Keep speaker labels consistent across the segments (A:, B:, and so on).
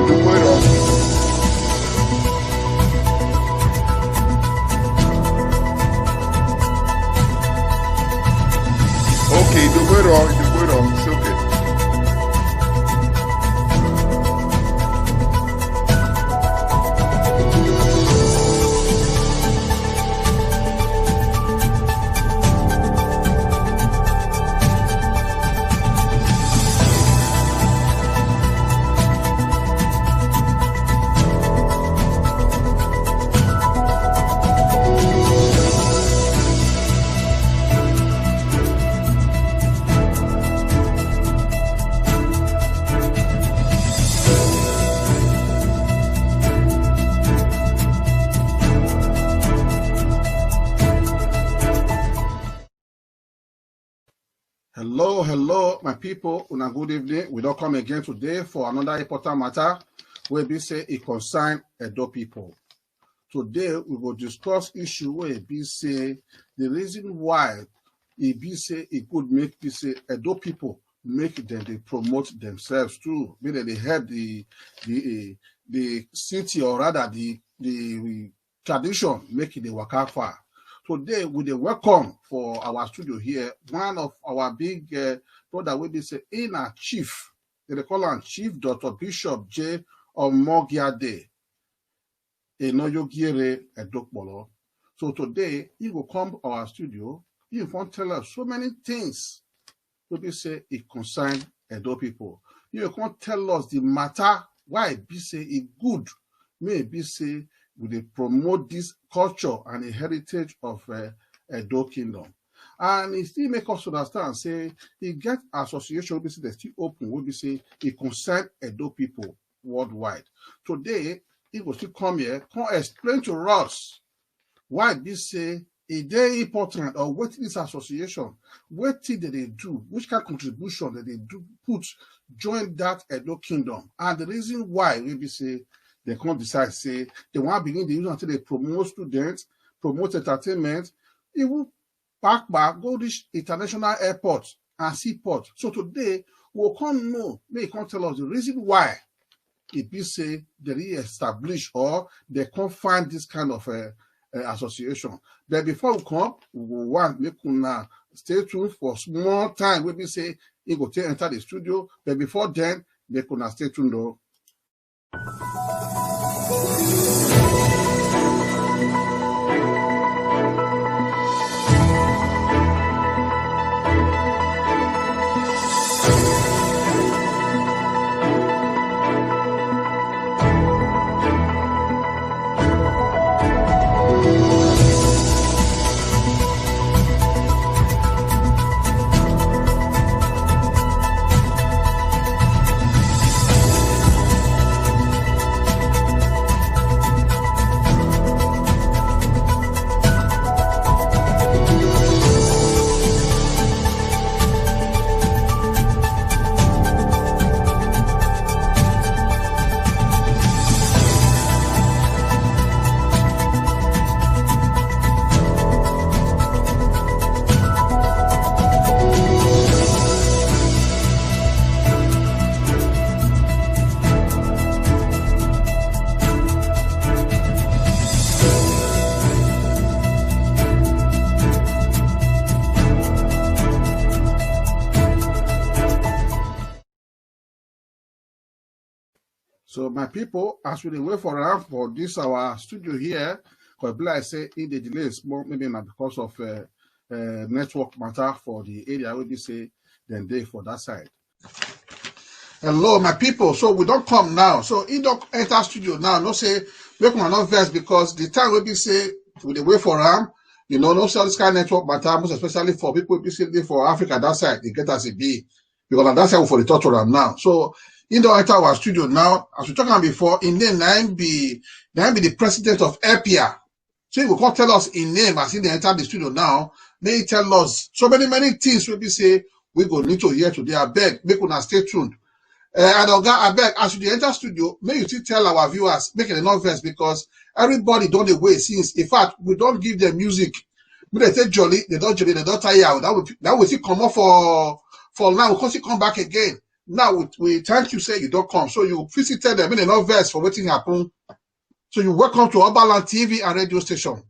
A: Okay, the way wrong, it's okay. Hello, my people. Una good evening. We don't come again today for another important matter where we say it concern Edo people. Today we will discuss issue where we say the reason why it be say it could make Edo people make them they promote themselves too. Meaning they have the city or rather the tradition making the waka far. Today, with a welcome for our studio here, one of our big brother will be say inner chief. They call him Chief Dr. Bishop J. Omogiade, Enoyogiere, Edopkolo. So today, he will come to our studio. He will tell us so many things. Will be say it concern Edo people. He will come tell us the matter why be say it good. Maybe say they promote this culture and the heritage of Edo Kingdom. And it still make us understand, say, he get association, will be say, they still open, will be say, it concern Edo people worldwide. Today, he will still come here, come explain to us why this say, is very important, or what is association, what thing that they do, which kind of contribution that they do put, join that Edo Kingdom. And the reason why, will be say, they can't decide, say, they want to begin the use until they promote students, promote entertainment. It will back, go reach international airport and seaport. So today, we'll come know, they can't tell us the reason why it be say they re-establish or they can't find this kind of association. But before we come, we will want make una stay tuned for small time. We be say, you go to enter the studio. But before then, they could stay tuned though. So my people, as we wait for this our studio here, because I say in the delays more maybe not because of network matter for the area, we say then they for that side. Hello, my people. So we don't come now. So in don't enter studio now. No say make my not verse because the time we be say we dey wait for no sell this kind of network matter, most especially for people be say for Africa that side, they get as it be because on that side for the tutorial now. So in the enter our studio now, as we talked about before, in name now be the president of Epia. So he will come tell us in name as in they enter the studio now. May tell us so many things we be say we go need to hear today. I beg, make una stay tuned. And Oga, I beg, as you enter studio, may you still tell our viewers, make it enough verse because everybody don't the way since. In fact, we don't give them music. But they say jolly, they don't tire. That will still come up for now. We'll still come back again. now we thank you, say you don't come. So you visited them in enough verse for waiting happen. So you welcome to Oberland TV and radio station.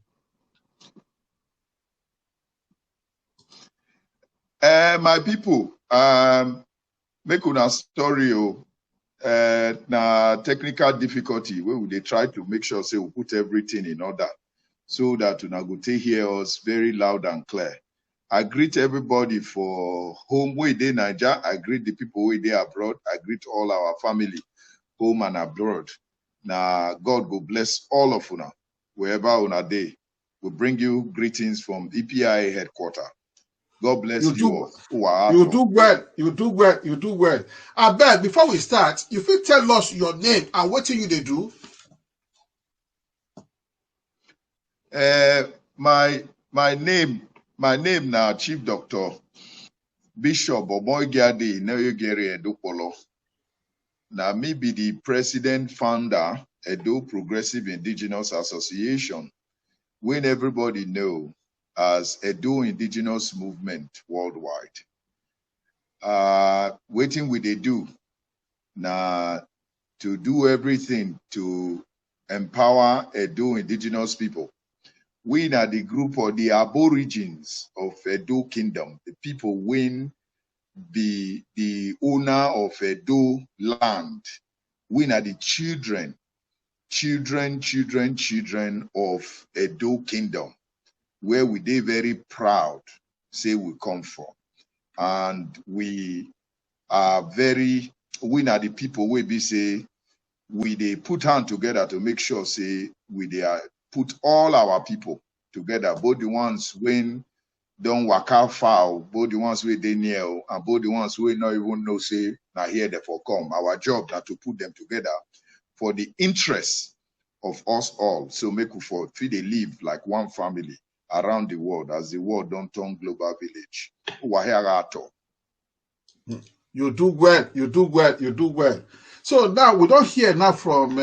B: My people, make una story na technical difficulty where they try to make sure say we put everything in order so that una go take hear us very loud and clear. I greet everybody for home way dey Naija. I greet the people way dey abroad. I greet all our family, home and abroad. Now God go bless all of una wherever una dey. We bring you greetings from Epia headquarters. God bless you all.
A: You do well. You do well. You do well. I beg, before we start, you fit tell us your name and what you they do.
B: My name now Chief Doctor Bishop Omogiade Enoyogiere Edopkolo. Now me be the president founder Edo Progressive Indigenous Association, when everybody know as Edo Indigenous Movement worldwide. Waiting with they do now to do everything to empower Edo Indigenous people. We are the group of the aborigines of Edo Kingdom, the people when be the owner of Edo land. We are the children of Edo Kingdom, where we dey very proud, say we come from. And we are we are the people where we say, we they put hand together to make sure, say, we they put all our people together, both the ones when don't work out foul, both the ones where they near, and both the ones who not even know, say, now here therefore come. Our job now to put them together for the interest of us all. So make we for they live like one family around the world, as the world don't turn global village.
A: You do well. You do well. You do well. So now we don't hear now from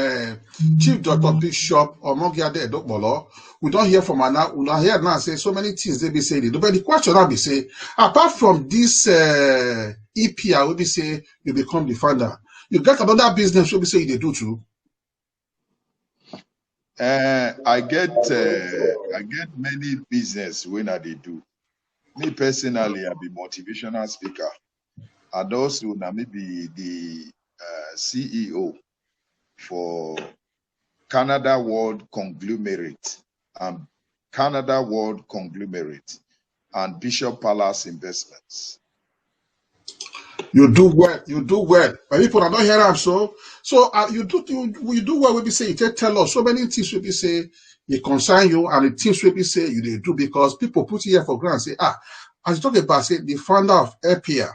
A: Chief Dr. Bishop Omogiade Edopkolo. We don't hear from her now. We don't hear now say so many things they be saying. But the question now be say, apart from this Epia, we be say you become the founder. You got another business we be say they do too.
B: I get many business when I do. Me personally, I be motivational speaker, and also now maybe the CEO for Canada World Conglomerate and Bishop Palace Investments.
A: You do well. You do well. But people are not hear them so. So you do well. We be say you tell us so many things. We be say they concern you, and the things we be say you they do because people put it here for granted. Say as you talk about say the founder of Epia.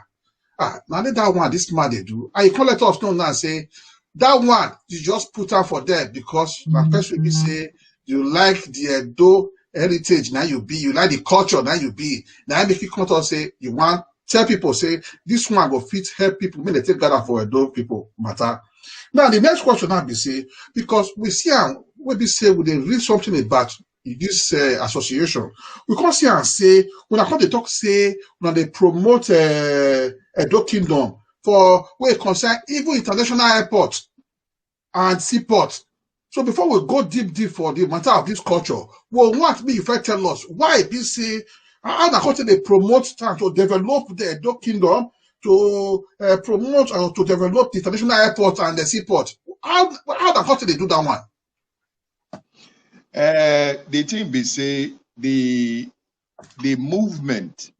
A: Now that one this man they do. And you can't let us know now and say that one you just put out for them because my person will be say you like the Edo heritage now you like the culture now you now I make you come to say you want tell people say this one will fit help people when they take that for Edo people matter. Now the next question now be say because we see when we say we read something about this association, we can't see and say when I come to talk say when they promote Edo Kingdom for where it concern even international airport and seaport. So before we go deep for the matter of this culture, well, what me if I tell us why be say how the country they promote to develop the Edo Kingdom to promote or to develop the international airport and the seaport. How the country they do that one?
B: The thing be say the movement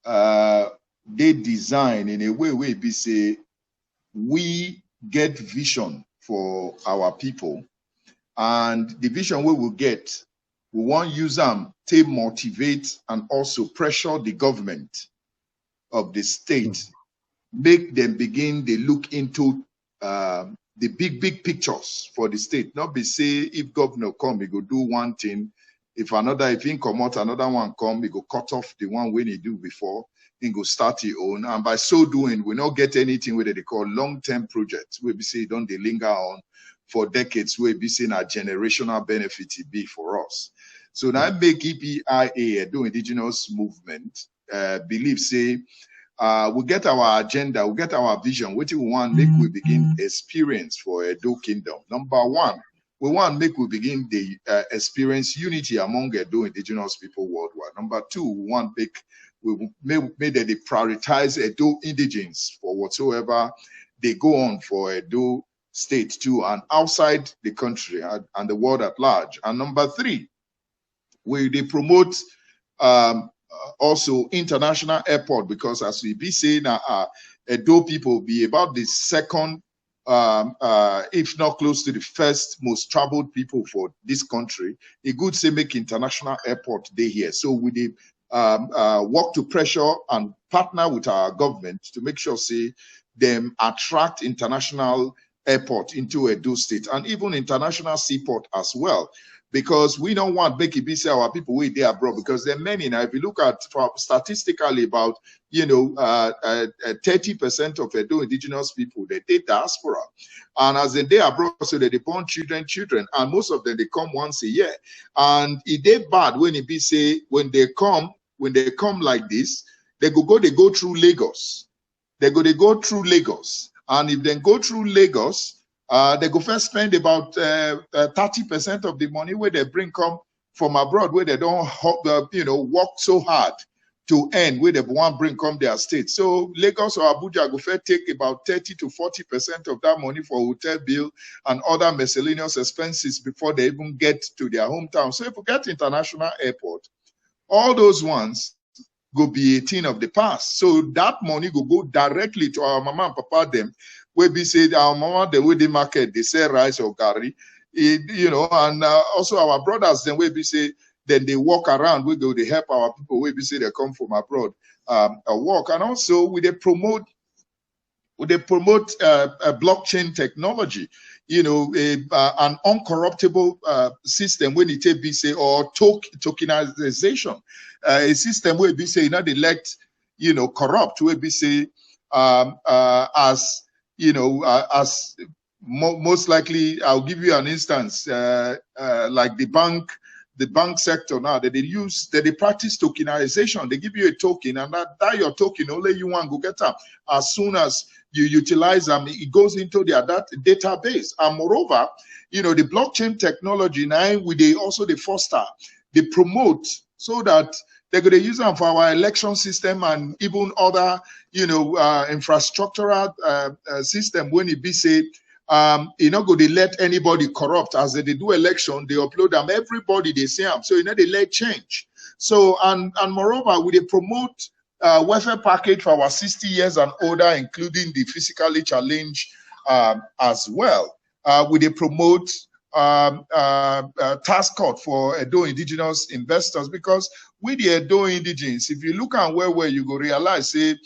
B: they design in a way be say we get vision for our people, and the vision we will get, we want use them to motivate and also pressure the government of the state, make them begin they look into the big pictures for the state. Not be say if governor come, he go do one thing. If he come out, another one come, he go cut off the one when he do before, he go start his own. And by so doing, we not get anything where they call long-term projects, where we say don't they linger on for decades, where we say a generational benefit it be for us. So now make EPIA, Edo Indigenous Movement, believe say we get our agenda, we get our vision, what we want make we begin experience for Edo Kingdom. Number one, we want make we begin the experience unity among Edo indigenous people worldwide. Number two, we want make they prioritize Edo indigenes for whatsoever they go on for Edo state too, and outside the country and the world at large. And number three, they promote also international airport, because as we be saying, Edo people be about the second, if not close to the first most traveled people for this country. A good say make international airport day here. So we work to pressure and partner with our government to make sure say them attract international airport into Edo state and even international seaport as well, because we don't want make it be say our people way there abroad, because there are many now. If you look at statistically about 30% of Edo indigenous people, they diaspora, and as they abroad, so they born children, and most of them they come once a year, and it is bad when it be say when they come like this, they go through Lagos. They go through Lagos. And if they go through Lagos, they go first spend about 30% of the money where they bring come from abroad, where they don't work so hard to earn, where they want bring come their state. So Lagos or Abuja go first take about 30 to 40% of that money for hotel bill and other miscellaneous expenses before they even get to their hometown. So if we get international airport, all those ones go be a thing of the past. So that money go directly to our mama and papa them, where we say our mama, the way they market, they sell rice or curry, and also our brothers, then where we say, then they walk around, we go, they help our people, where we say they come from abroad, work. And also they promote blockchain technology, an uncorruptible system when it be say, or tokenization, a system where be say not elect, corrupt, where be say most likely. I'll give you an instance, like the bank sector now, that they practice tokenization. They give you a token, and that your token only you want go get up as soon as you utilize them, it goes into their database. And moreover, the blockchain technology now they foster, they promote, so that they're going to use them for our election system and even other infrastructural system. When it be say going to let anybody corrupt. As they do election, they upload them, everybody they see them, so they let change. So and moreover, we they promote welfare package for our 60 years and older, including the physically challenged as well. We they promote tax cut for Edo indigenous investors, because with the Edo indigenes, if you look at where you go realize, say,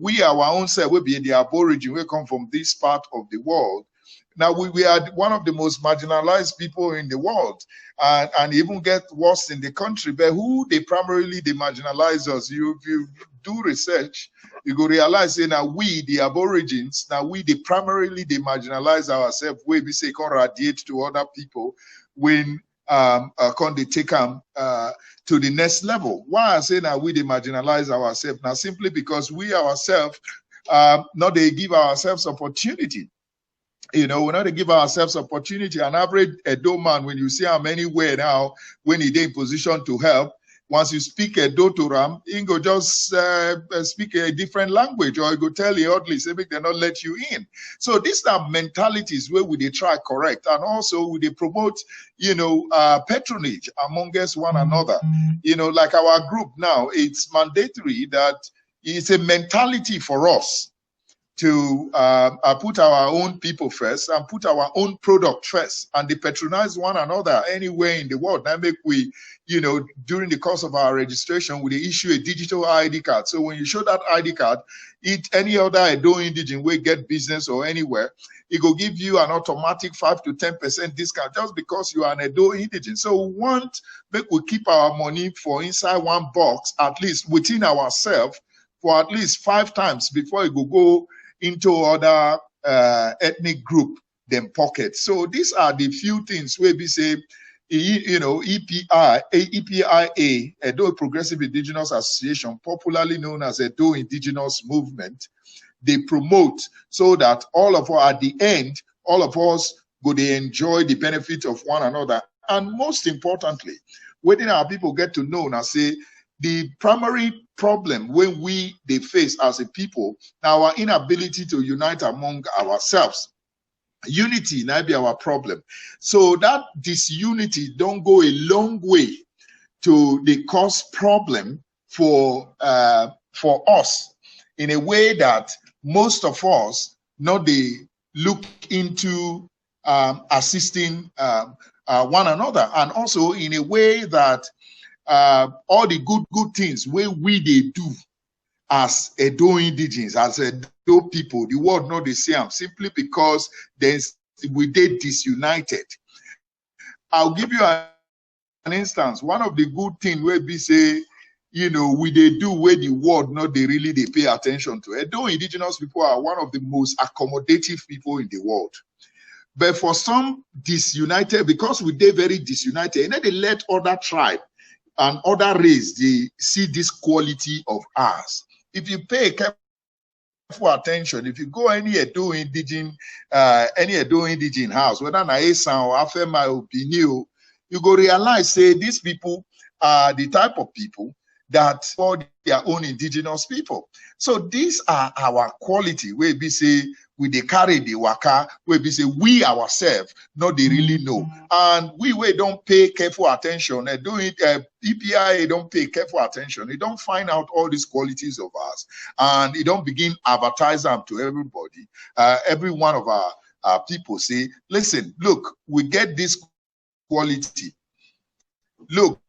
B: we our own self will be the aborigine, we come from this part of the world. Now we are one of the most marginalized people in the world, and even get worse in the country. But who they primarily they marginalize us? If you do research, you go realize now we the aborigines, now we they primarily they marginalize ourselves. We be say can radiate to other people when can they take them to the next level. Why I say now we they marginalize ourselves? Now simply because we ourselves not they give ourselves opportunity. We not give ourselves opportunity. An average Edo man, when you see him anywhere now, when he in position to help, once you speak Edo to him, he go just speak a different language, or he go tell you oddly, say they not let you in. So these are mentalities where we they try correct, and also we they promote, patronage amongst one another. Like our group now, it's mandatory that it's a mentality for us to put our own people first and put our own product first, and they patronize one another anywhere in the world. Now make we, during the course of our registration, we issue a digital ID card. So when you show that ID card, any other Edo indigene will get business or anywhere, it will give you an automatic 5 to 10% discount just because you are an Edo indigene. So we keep our money for inside one box, at least within ourselves, for at least 5 times before it will go into other ethnic group them pockets. So these are the few things where we say EPIA, Edo Progressive Indigenous Association, popularly known as Edo Indigenous Movement, they promote so that all of us, at the end, all of us go to enjoy the benefit of one another. And most importantly, when our people get to know and say the primary problem when they face as a people, our inability to unite among ourselves. Unity might be our problem. So that disunity don't go a long way to the cause problem for us in a way that most of us not they look into assisting one another, and also in a way that all the good things where we they do as Edo indigenes, as Edo people, the world not the same, simply because we did disunited. I'll give you an instance. One of the good things where we say, we they do where the world not they really they pay attention to. Edo indigenous people are one of the most accommodative people in the world. But for some disunited, because we they very disunited, and then they let other tribe and other race they see this quality of ours. If you pay careful attention, if you go any Edo indigene house, whether na Esan or Afema or Binio, you go realize say these people are the type of people that for their own indigenous people. So these are our quality where we say we they carry the waka, where we say we ourselves not they really know, and we don't pay careful attention. EPI don't pay careful attention. They don't find out all these qualities of us, and they don't begin advertise them to everybody. Every one of our people say, listen, look, we get this quality. Look,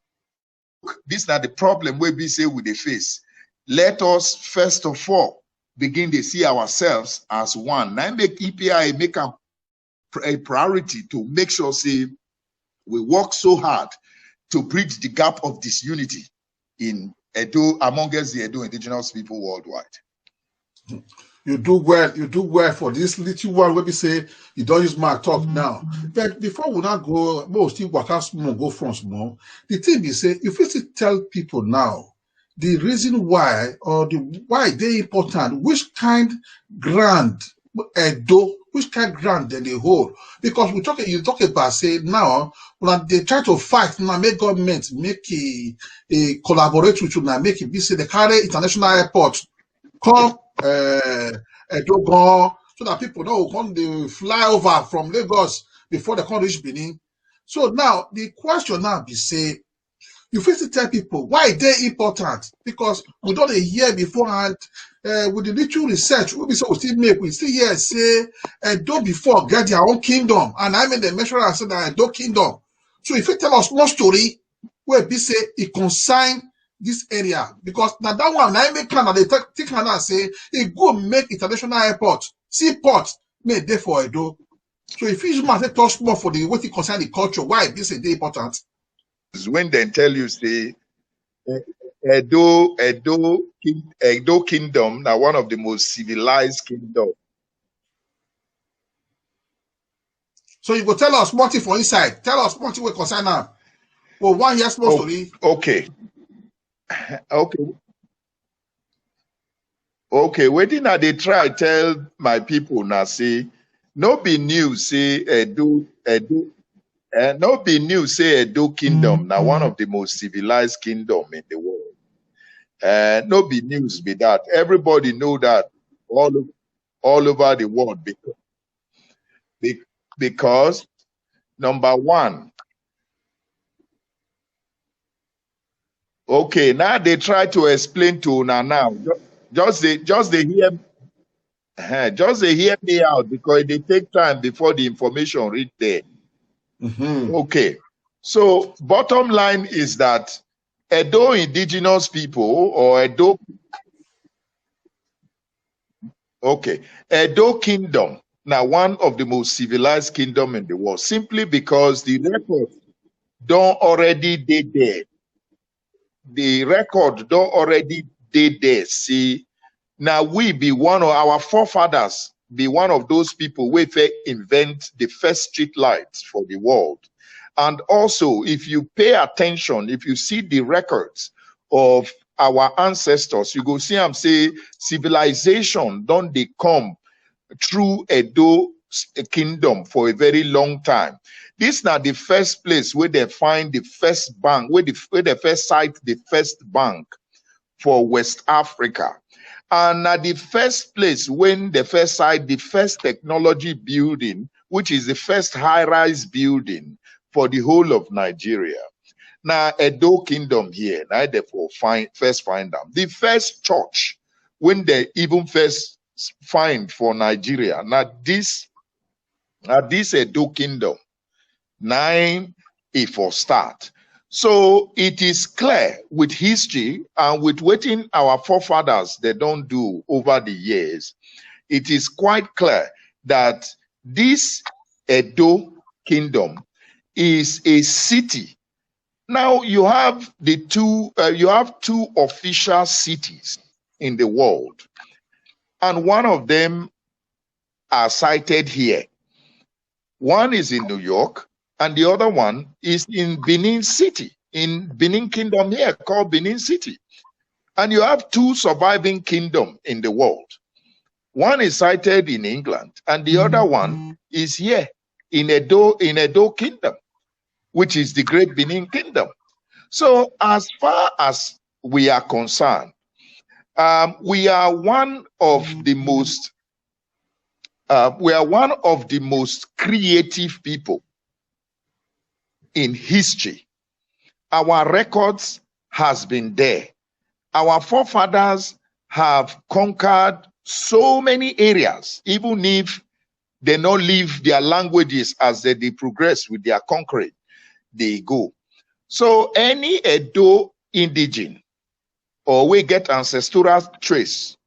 B: this is not the problem where we say we they face. Let us first of all begin to see ourselves as one. Now make EPI make a priority to make sure say we work so hard to bridge the gap of disunity in Edo amongst the Edo indigenous people worldwide.
A: You do well for this little one where we say you don't use my talk now. But before we not go, we'll still work out small, go from small. The thing is say if we still tell people now the reason why or why they important, which kind grant Edo, which kind grant then they hold. Because you talk about say now when they try to fight now, make government make a collaborate with you now, make it be say the carry international airport come Edo go, so that people know come they fly over from Lagos before they come reach Benin. So now the question now be say you first to tell people why they're important, because we don't hear beforehand with the little research we still hear say Edo before get their own kingdom, and I mean the measure and say that Edo kingdom. So if you tell us more story where be say it consign this area, because now that one I make Canada they take Canada say it go make international airport, seaport made there for Edo. So if you must talk more for the what it concern the culture, why this is important.
B: When they tell you say Edo kingdom now one of the most civilized kingdom.
A: So you go tell us more thing for inside. Tell us more thing we concern now. Well, 1 year small story.
B: Okay. Waiting now they try tell my people now say no be news say Edo no be news say Edo kingdom now one of the most civilized kingdom in the world. No be news be that. Everybody know that all over the world because number one. Okay, now they try to explain to Una now. Just they hear me out because they take time before the information reach there. Okay, so bottom line is that Edo indigenous people or Edo kingdom now one of the most civilized kingdom in the world, simply because the record don't already did there. The record don't already did there. See, now we be one of our forefathers, be one of those people who invent the first street lights for the world. And also, if you pay attention, if you see the records of our ancestors, you go see them say civilization don't they come through Edo kingdom for a very long time. This is not the first place where they find the first bank, where they first cite the first bank for West Africa. And at the first place when they first cite the first technology building, which is the first high-rise building for the whole of Nigeria. Now, Edo Kingdom here, now therefore first find them. The first church, when they even first find for Nigeria, now this Edo Kingdom, 9 for start. So it is clear with history and with what our forefathers they don't do over the years, it is quite clear that this Edo Kingdom is a city. Now you have two official cities in the world, and one of them are cited here. One is in New York, and the other one is in Benin City, in Benin Kingdom here, called Benin City. And you have two surviving kingdoms in the world. One is cited in England, and the other one is here in Edo Kingdom, which is the Great Benin Kingdom. So as far as we are concerned, we are one of the most creative people in history. Our records has been there. Our forefathers have conquered so many areas, even if they not leave their languages as they progress with their conquering, they go. So any Edo indigene, or we get ancestral trace,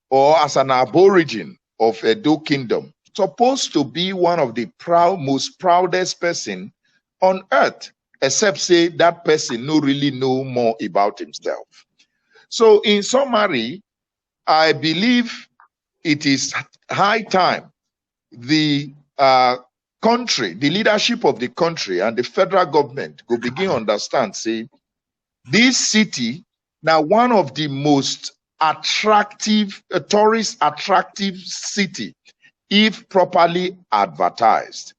B: or as an aborigine of Edo Kingdom, supposed to be one of the most proudest person on earth, except say that person no really know more about himself. So in summary, I believe it is high time the country, the leadership of the country and the federal government will begin to understand, say, this city, now one of the most attractive, tourist attractive city, if properly advertised.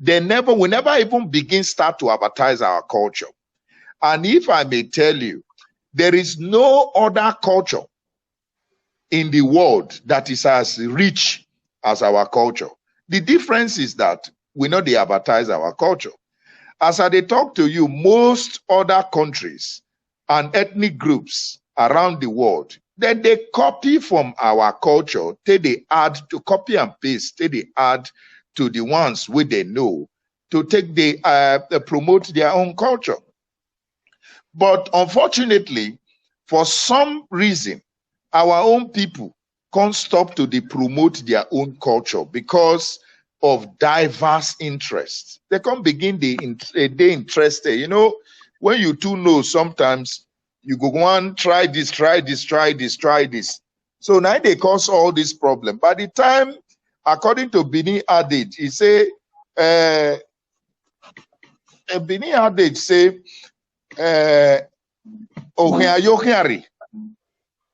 B: We never even start to advertise our culture. And if I may tell you, there is no other culture in the world that is as rich as our culture. The difference is that we know they advertise our culture. As I talk to you, most other countries and ethnic groups around the world, then they copy from our culture, they add to copy and paste, they add to the ones where they know to promote their own culture. But unfortunately, for some reason, our own people can't stop to promote their own culture because of diverse interests. They can't begin they interested. You know, when you two know, sometimes you go on, try this. So now they cause all this problem. By the time, according to Benin adage, he say, Benin adage say, Omogiade,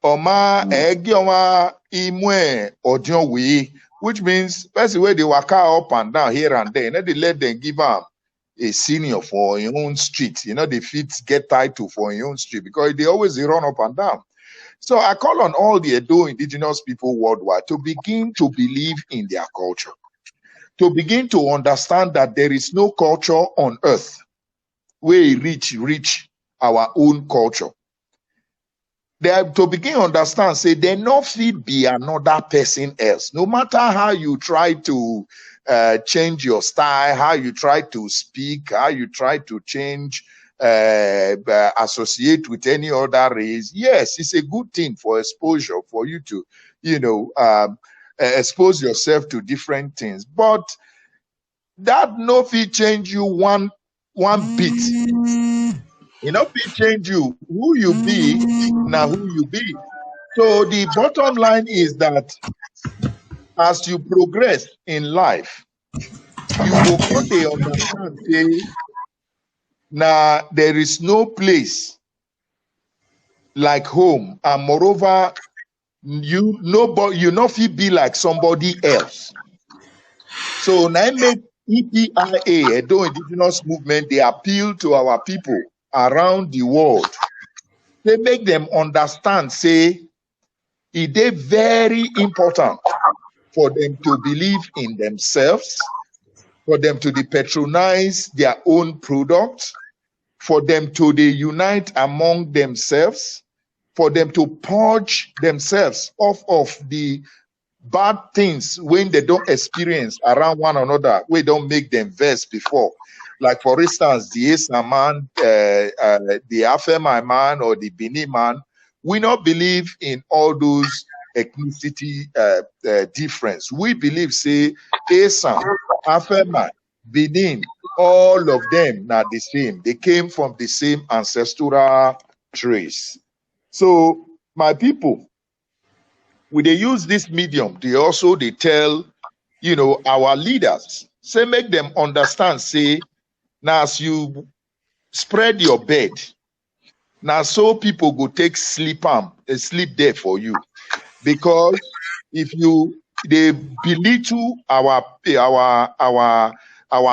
B: Oma Egioma Imwe Odionwe, which means person where they waka up and down here and there, and they let them give them a senior for your own street. You know, they fit get title for your own street because they always run up and down. So I call on all the Edo indigenous people worldwide to begin to believe in their culture, to begin to understand that there is no culture on earth where we reach our own culture. They have to begin to understand, say, they not fit be another person else. No matter how you try to change your style, how you try to speak, how you try to change, associate with any other race. Yes, it's a good thing for exposure, for you to, you know, expose yourself to different things. But that no fit change you one bit. You know, fit change you who you be, now who you be. So the bottom line is that as you progress in life, you go come they understand say now there is no place like home, and moreover, you not fit be like somebody else. So now make EPIA, Edo Indigenous Movement, they appeal to our people around the world. They make them understand, say, it is very important for them to believe in themselves, for them to patronize their own products, for them to unite among themselves, for them to purge themselves off of the bad things when they don't experience around one another, we don't make them vex before. Like for instance, the Esa man, the Afemai man, or the Bini man, we not believe in all those ethnicity difference. We believe, say, Esa, Afemai, Benin, all of them are the same. They came from the same ancestral trace. So, my people, when they use this medium, they tell, our leaders, say, make them understand, say, now as you spread your bed, now so people go take sleep there for you. Because if they belittle our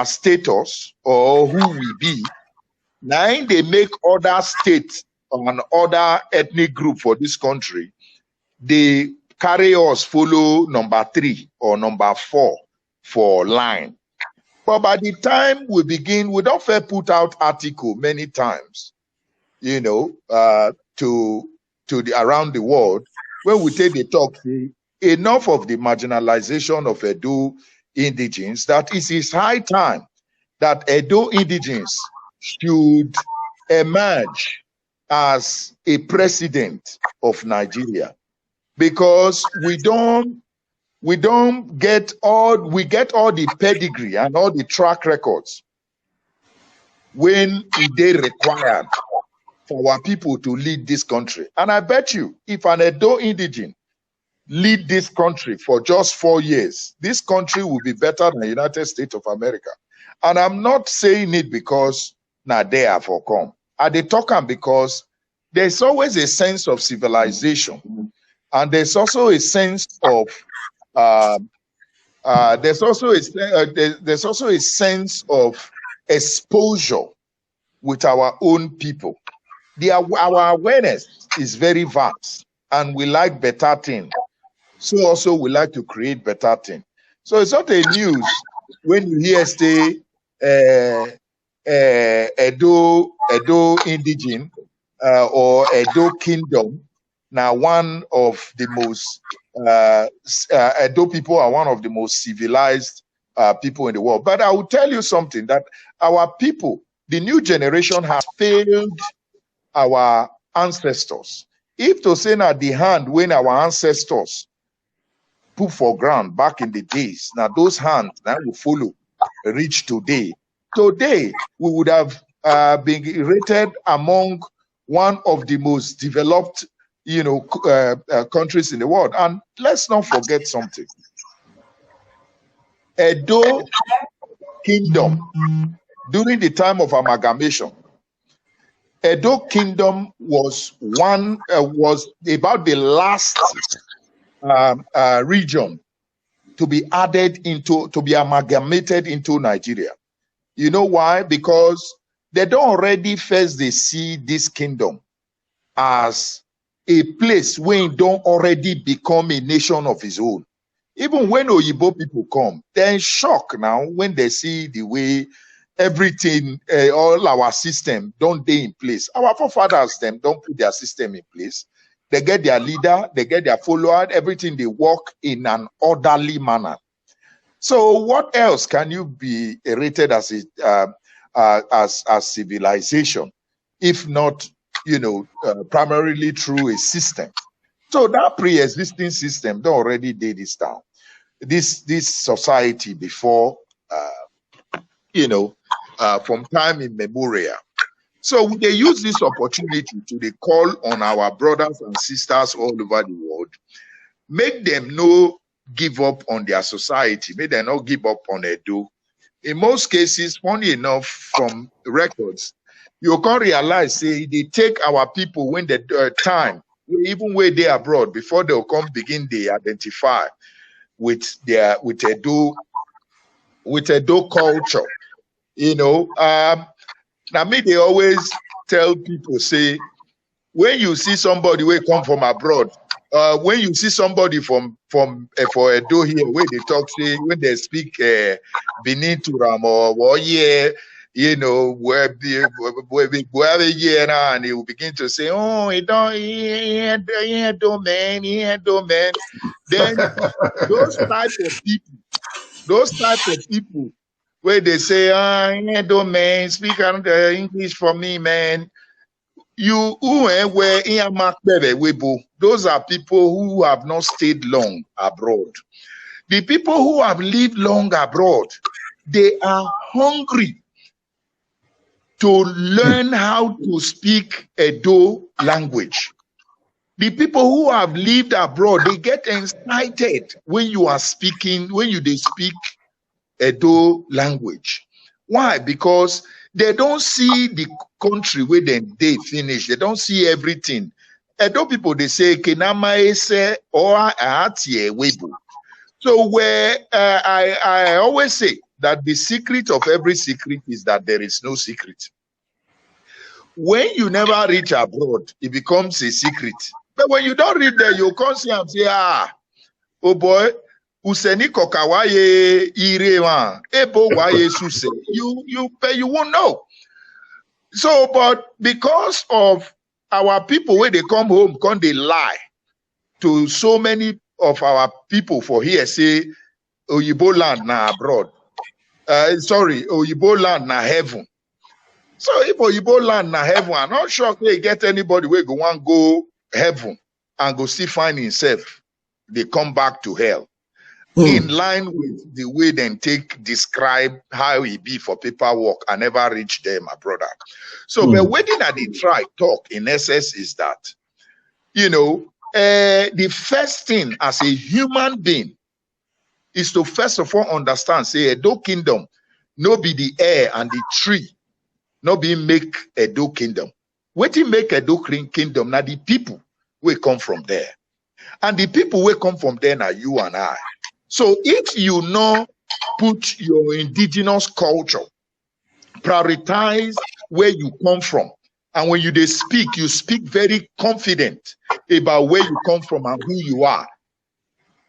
B: status or who we be, now they make other states and other ethnic group for this country, they carry us follow number 3 or number 4 for line. But by the time we begin, we don't fair put out article many times, to the around the world, when we take the talk, enough of the marginalization of Edo indigenes, that it is high time that Edo indigenes should emerge as a president of Nigeria. Because we get all the pedigree and all the track records when they required for our people to lead this country. And I bet you, if an Edo indigene lead this country for just 4 years, this country will be better than the United States of America. And I'm not saying it because now they are for come. They talking because there's always a sense of civilization. And there's also a sense of there's also a sense of exposure with our own people. Our awareness is very vast, and we like better things. So also we like to create better things. So it's not a news when you hear say Edo indigene or Edo kingdom. Now, one of the most Edo people are one of the most civilized people in the world. But I will tell you something, that our people, the new generation, has failed our ancestors. If to say now the hand when our ancestors put for ground back in the days, now those hands now will follow reach today. Today we would have been rated among one of the most developed countries in the world. And let's not forget something. Edo Kingdom, during the time of amalgamation, Edo Kingdom was about the last region to be amalgamated into Nigeria. You know why? Because they don't already first they see this kingdom as a place where it don't already become a nation of its own. Even when Oyibo people come, they're in shock now when they see the way everything, all our system don't stay in place. Our forefathers, them don't put their system in place. They get their leader, they get their follower, everything they work in an orderly manner. So what else can you be rated as civilization, if not, primarily through a system? So that pre-existing system, they already did this down. This society before, from time immemorial. So they use this opportunity to call on our brothers and sisters all over the world, make them no give up on their society, make them not give up on Edo, in most cases, funny enough, from records, you can't realize, say, they take our people when the time, even where they abroad, before they'll come begin, they identify with Edo culture. You know, now me, they always tell people, say, when you see somebody who come from abroad, when you see somebody from for Edo here, where they talk, say, when they speak Benin to Ram or yeah, you know, where we go here now, and they will begin to say, oh, he don't, man. Then those type of people, where they say, Edo man, speak English for me, man. You where those are people who have not stayed long abroad. The people who have lived long abroad, they are hungry to learn how to speak Edo language. The people who have lived abroad, they get excited when you are speaking, they speak Edo language. Why? Because they don't see the country where they finish. They don't see everything. Edo people, they say, Kenama ese or atie webo. So where I always say that the secret of every secret is that there is no secret. When you never reach abroad, it becomes a secret. But when you don't read there, you come see and say, oh boy, Useni kokawaye irewa, ebo waye suse. You won't know. So, but because of our people, when they come home, they lie to so many of our people for here, say, Oyibo land na abroad. Oyibo land na heaven. So if Oyibo land na heaven, I'm not sure they get anybody where go heaven and go still find himself. They come back to hell. In line with the way they describe how it be for paperwork and never reach them, my brother. So the wedding that they try talk in essence is that, you know, the first thing as a human being is to first of all understand, say, Edo kingdom, no be the air and the tree, no be make Edo kingdom. What you make Edo kingdom, now the people will come from there. And the people will come from there now, you and I. So if you know, put your indigenous culture, prioritize where you come from. And when you speak, you speak very confident about where you come from and who you are.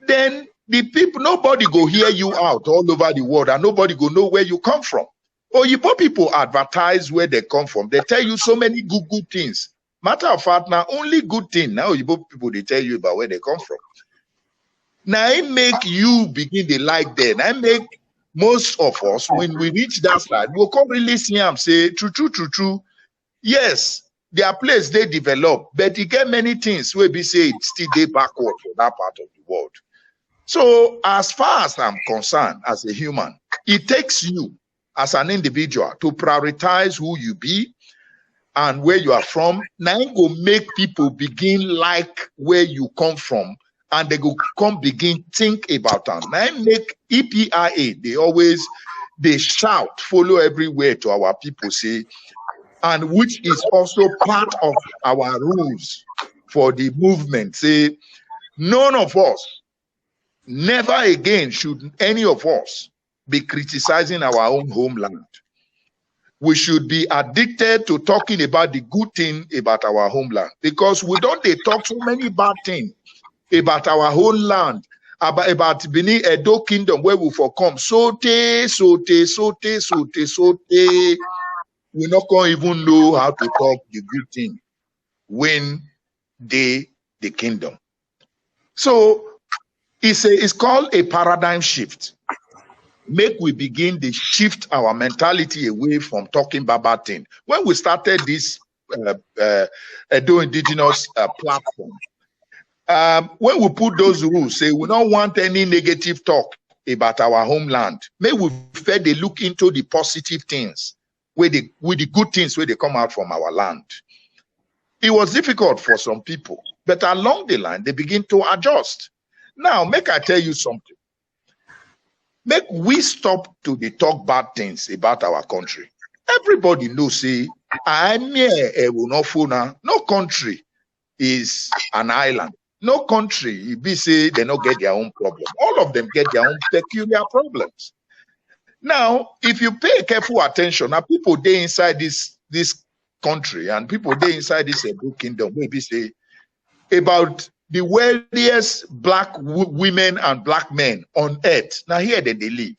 B: Then the people, nobody go hear you out all over the world and nobody go know where you come from. Oyibo people advertise where they come from. They tell you so many good things. Matter of fact, now only good thing. Now Oyibo people, they tell you about where they come from. Now I make you begin to like them. I make most of us, when we reach that side, we'll come really see and say, true. Yes, their place they develop, but you get many things where we say it's still they backward for that part of the world. So as far as I'm concerned, as a human, it takes you as an individual to prioritize who you be and where you are from. Now it go make people begin like where you come from, and they go come begin think about them. Now make Epia, they shout, follow everywhere to our people, say, and which is also part of our rules for the movement. Say, none of us, never again should any of us be criticizing our own homeland. We should be addicted to talking about the good thing about our homeland, because we don't talk so many bad things about our whole land, about Benin Edo kingdom where we for come. Sote. We're not going to even know how to talk the good thing when the kingdom. So it's called a paradigm shift. Make we begin to shift our mentality away from talking bad thing. When we started this Edo indigenous platform, when we put those rules, say we don't want any negative talk about our homeland. May we further look into the positive things, with the good things where they come out from our land. It was difficult for some people, but along the line, they begin to adjust. Now, make I tell you something. make we stop to dey talk bad things about our country. Everybody knows, say, no country is an island. No country, it be say they not get their own problem. All of them get their own peculiar problems. Now, if you pay careful attention, now people they inside this country and people they inside this Edo kingdom, maybe say about the wealthiest black women and black men on earth. Now here they live.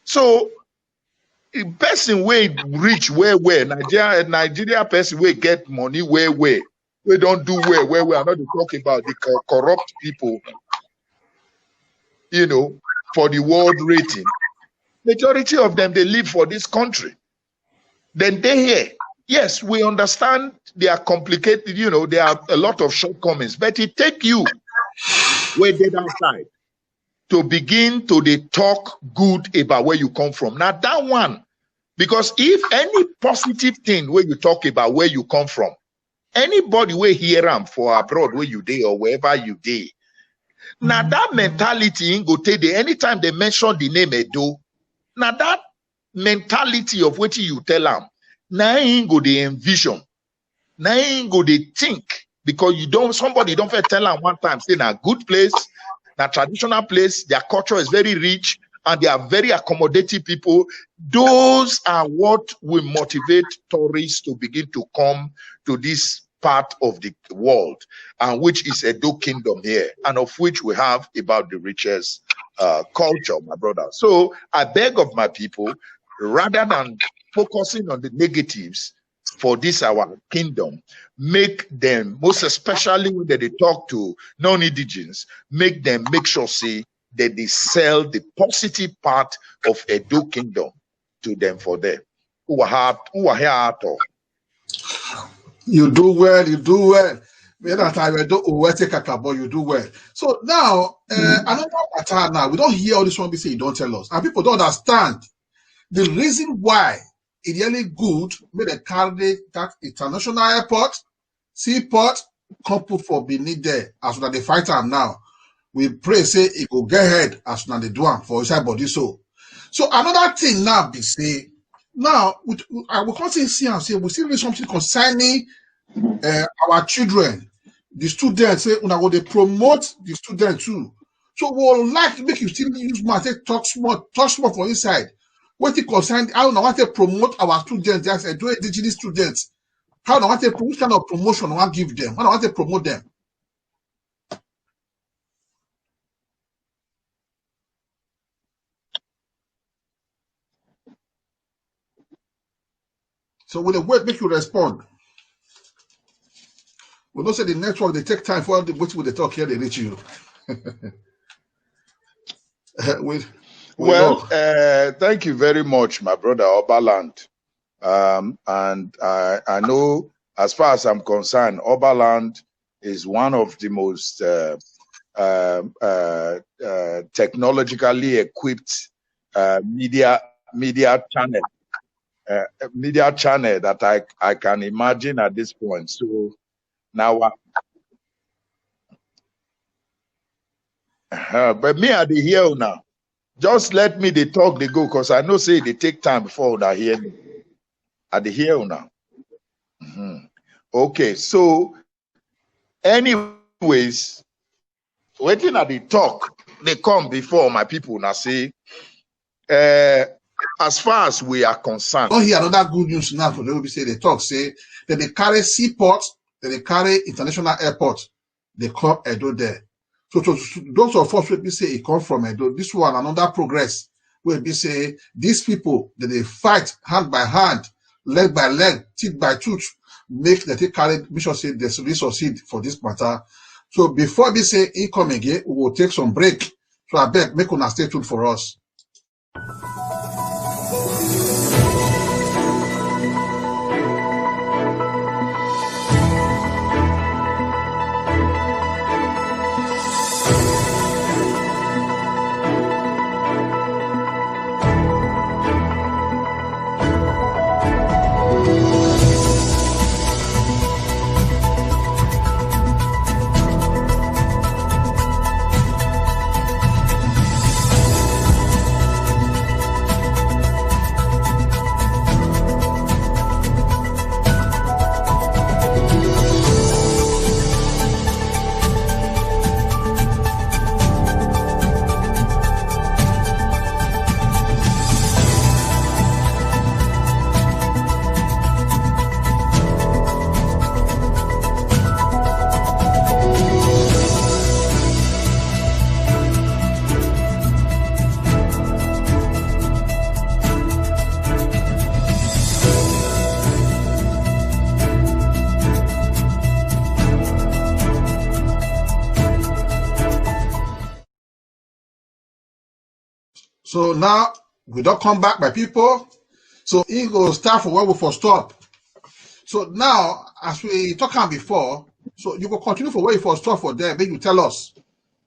B: So a person way rich where Nigeria person way get money where we don't do where I'm not talking about the corrupt people, for the world rating. Majority of them they live for this country. Then they here. Yes, we understand they are complicated, there are a lot of shortcomings, but it take you where they outside to begin to they talk good about where you come from. Now that one, because if any positive thing where you talk about where you come from, anybody will hear them for abroad where you day or wherever you day. Now that mentality in go take anytime they mention the name Edo, now that mentality of what you tell them, now ain't go they envision, now ain't go they think, because somebody don't tell them one time, say na good place, na traditional place, their culture is very rich, and they are very accommodating people. Those are what will motivate tourists to begin to come to this part of the world, and which is Edo Kingdom here, and of which we have about the richest culture, my brother. So I beg of my people, rather than focusing on the negatives for this our kingdom, make them, most especially when they talk to non-indigens, make sure say that they sell the positive part of Edo Kingdom to them for them. Who are here at all.
A: You do well. You do well. You do well. So now, another matter now, we don't hear all this one be say you don't tell us. And people don't understand the reason why it's really good when they carry that international airport, seaport, couple for Benin there, as soon as they fight them now. We pray, say, it will get ahead as soon as they do them for inside body. So another thing now be say, now, I will continue see and say, we still need something concerning our children, the students, say, they promote the students too. So we would like to make you still use my talk small for inside. What it concern, how I want to promote our students, that's do indigenous students. How I want to promote, kind of promotion I want to give them, how I want to promote them. So with the word make you respond. We don't say the network, they take time for the what they talk here, they reach you.
B: Thank you very much, my brother Oberland. And I know, as far as I'm concerned, Oberland is one of the most technologically equipped media channel that I can imagine at this point. So now, but me at the here now. Just let me they talk, they go, because I know say they take time before they hear me. At the here now. Okay, so anyways, waiting at the talk, they come before my people now say, as far as we are concerned.
A: Oh, here another good news now for them. We say they talk, say that they carry seaport, that they carry international airport, they come Edo there. So those of us will be say it come from Edo. This one another progress will be say these people that they fight hand by hand, leg by leg, tooth by tooth, make that they carry. We shall say there's succeed for this matter. So before we say he come again, we will take some break. So I beg make una stay tuned for us. So now we don't come back by people. So it go start from where we first stop. So now, as we talked about before, so you will continue for where you first stop for there, then you tell us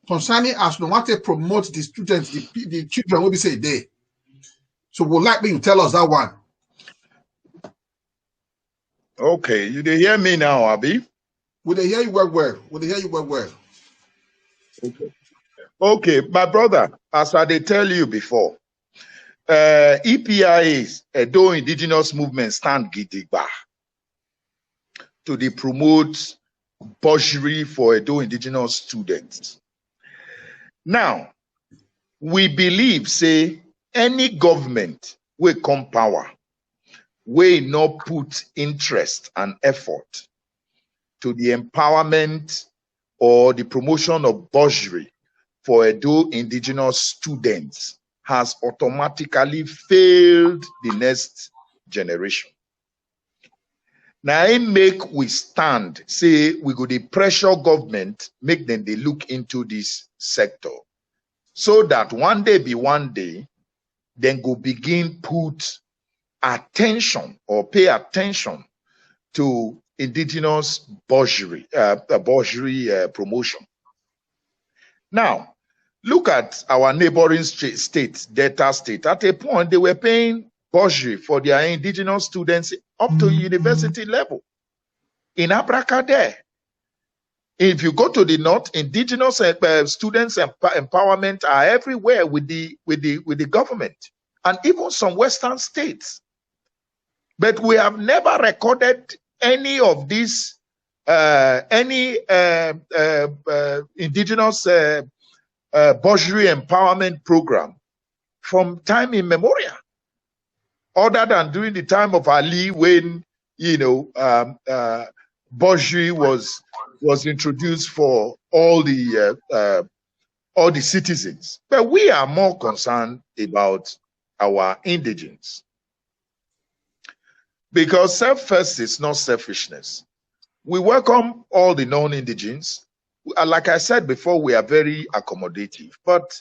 A: concerning as no want to promote the students, the children will be say day. So we'll like me you tell us that one.
B: Okay, you dey hear me now, Abi?
A: Will they hear you well? Will they hear you well?
B: Okay, my brother, as I dey tell you before, EPIA's Edo Indigenous Movement stand gidigba to dey promote bursary for Edo Indigenous students. Now, we believe, say, any government will come power, will not put interest and effort to the empowerment or the promotion of bursary for Edo Indigenous students has automatically failed the next generation. Now, it make we stand, say, we go to pressure government, make them they look into this sector, so that one day, then go begin put attention or pay attention to indigenous bursary promotion. Now, look at our neighboring states, Delta State. At a point, they were paying bursary for their indigenous students up to university level. In Abraka there, if you go to the north, indigenous students empowerment are everywhere with the government, and even some Western states. But we have never recorded any of these indigenous bursary empowerment program from time immemorial, other than during the time of Ali, when bursary was introduced for all the citizens. But we are more concerned about our indigents, because self first is not selfishness. We welcome all the non-indigents. Like I said before, we are very accommodative, but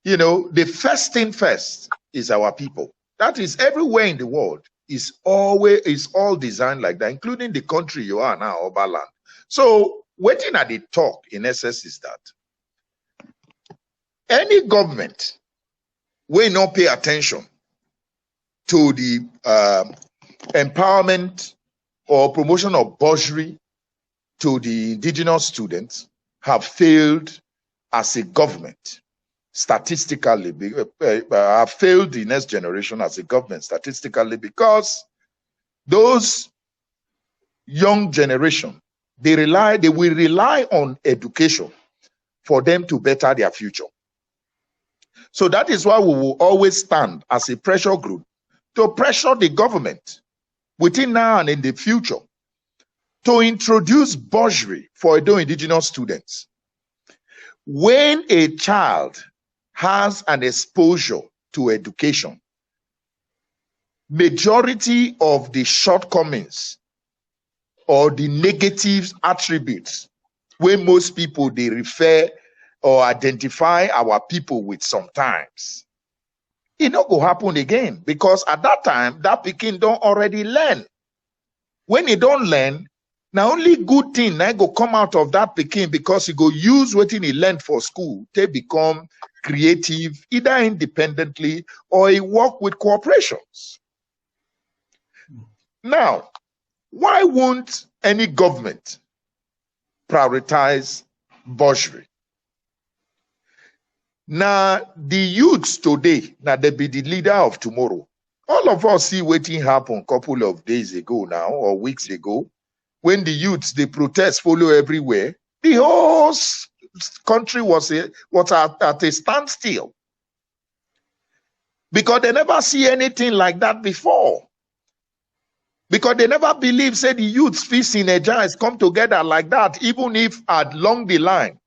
B: the first thing first is our people. That is everywhere in the world is all designed like that, including the country you are now, Oberland. So waiting at the talk in essence is that any government will not pay attention to the empowerment or promotion of bursary to the indigenous students have failed as a government statistically, have failed the next generation as a government statistically, because those young generation, they will rely on education for them to better their future. So that is why we will always stand as a pressure group to pressure the government within now and in the future to introduce bursary for Edo indigenous students. When a child has an exposure to education, majority of the shortcomings or the negative attributes where most people they refer or identify our people with sometimes, it not go happen again, because at that time that pikin don't already learn. When he don't learn, now only good thing now go come out of that pikin, because he go use what he learned for school to become creative, either independently or he work with corporations. Now, why won't any government prioritize bursary? Now, the youths today, now they be the leader of tomorrow. All of us see what happened a couple of days ago now, or weeks ago, when the youths, they protest follow everywhere. The whole country was at a standstill, because they never see anything like that before. Because they never believe, say, the youths feel synergized, come together like that, even if along the line,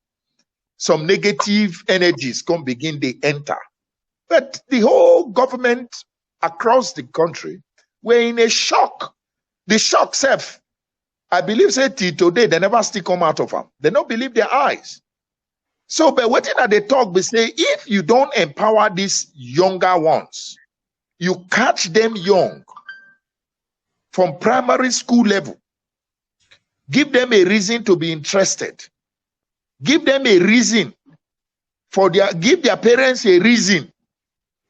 B: some negative energies come begin to enter. But the whole government across the country were in a shock. The shock self, I believe, say, till today, they never still come out of them. They don't believe their eyes. So, but what did they talk? They say, if you don't empower these younger ones, you catch them young from primary school level, give them a reason to be interested, give them a reason give their parents a reason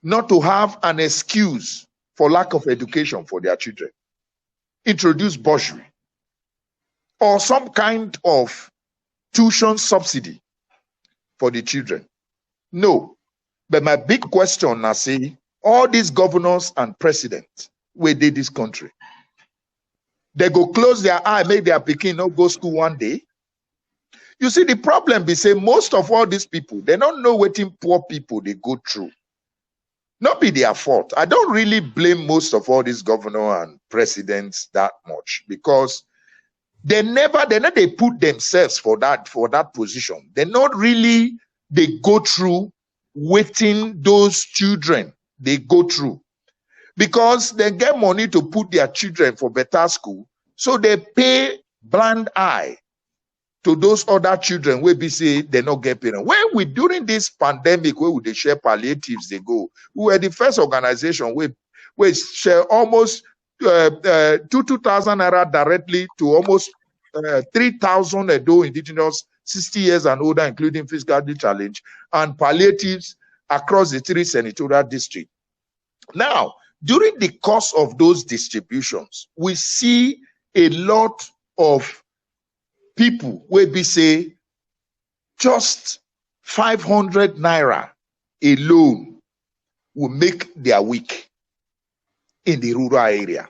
B: not to have an excuse for lack of education for their children. Introduce bursary or some kind of tuition subsidy for the children. No. But my big question, I say, all these governors and presidents where they this country, they go close their eye, make their pikin not go school one day. You see, the problem be say most of all these people, they don't know what poor people they go through. Not be their fault. I don't really blame most of all these governors and presidents that much, because they put themselves for that position. They're not really, they go through waiting those children they go through, because they get money to put their children for better school. So they pay blind eye to those other children where we say they not get parents. When during this pandemic, where they share palliatives, they go. We were the first organization where share almost 2,000 naira directly to almost 3,000 Edo indigenous 60 years and older, including physically challenged, and palliatives across the 3 senatorial districts. Now, during the course of those distributions, we see a lot of people where we say just 500 naira alone will make their week in the rural area.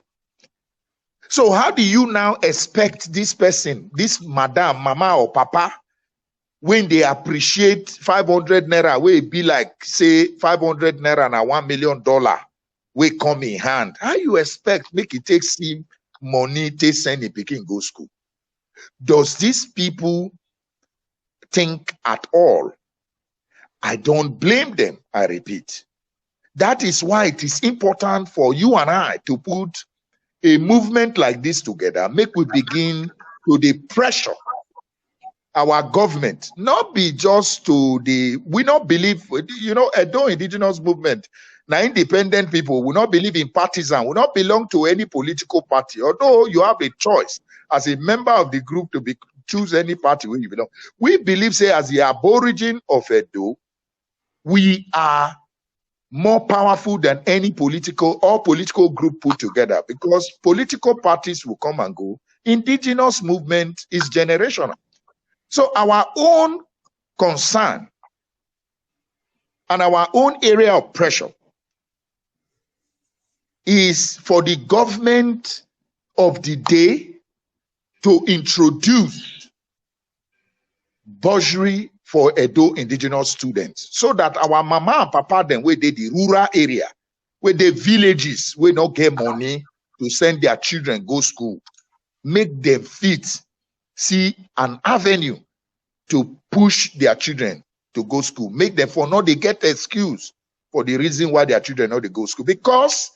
B: So how do you now expect this person, this madam, mama or papa, when they appreciate 500 naira, where it be like, say, 500 naira and $1 million will come in hand? How you expect make it take him money to send a pikin go school? Does these people think at all? I don't blame them, I repeat. That is why it is important for you and I to put a movement like this together. Make we begin to the pressure our government, not be just to the, we not believe, you know, Edo indigenous movement, now independent people will not believe in partisan, will not belong to any political party, although you have a choice as a member of the group to choose any party where you belong. We believe, say, as the aborigine of Edo, we are more powerful than any political group put together, because political parties will come and go. Indigenous movement is generational. So our own concern and our own area of pressure is for the government of the day to introduce bursary for Edo indigenous students, so that our mama and papa then where they the rural area, where the villages where not get money to send their children go school, make them fit see an avenue to push their children to go school, make them for not they get excuse for the reason why their children not they go school. Because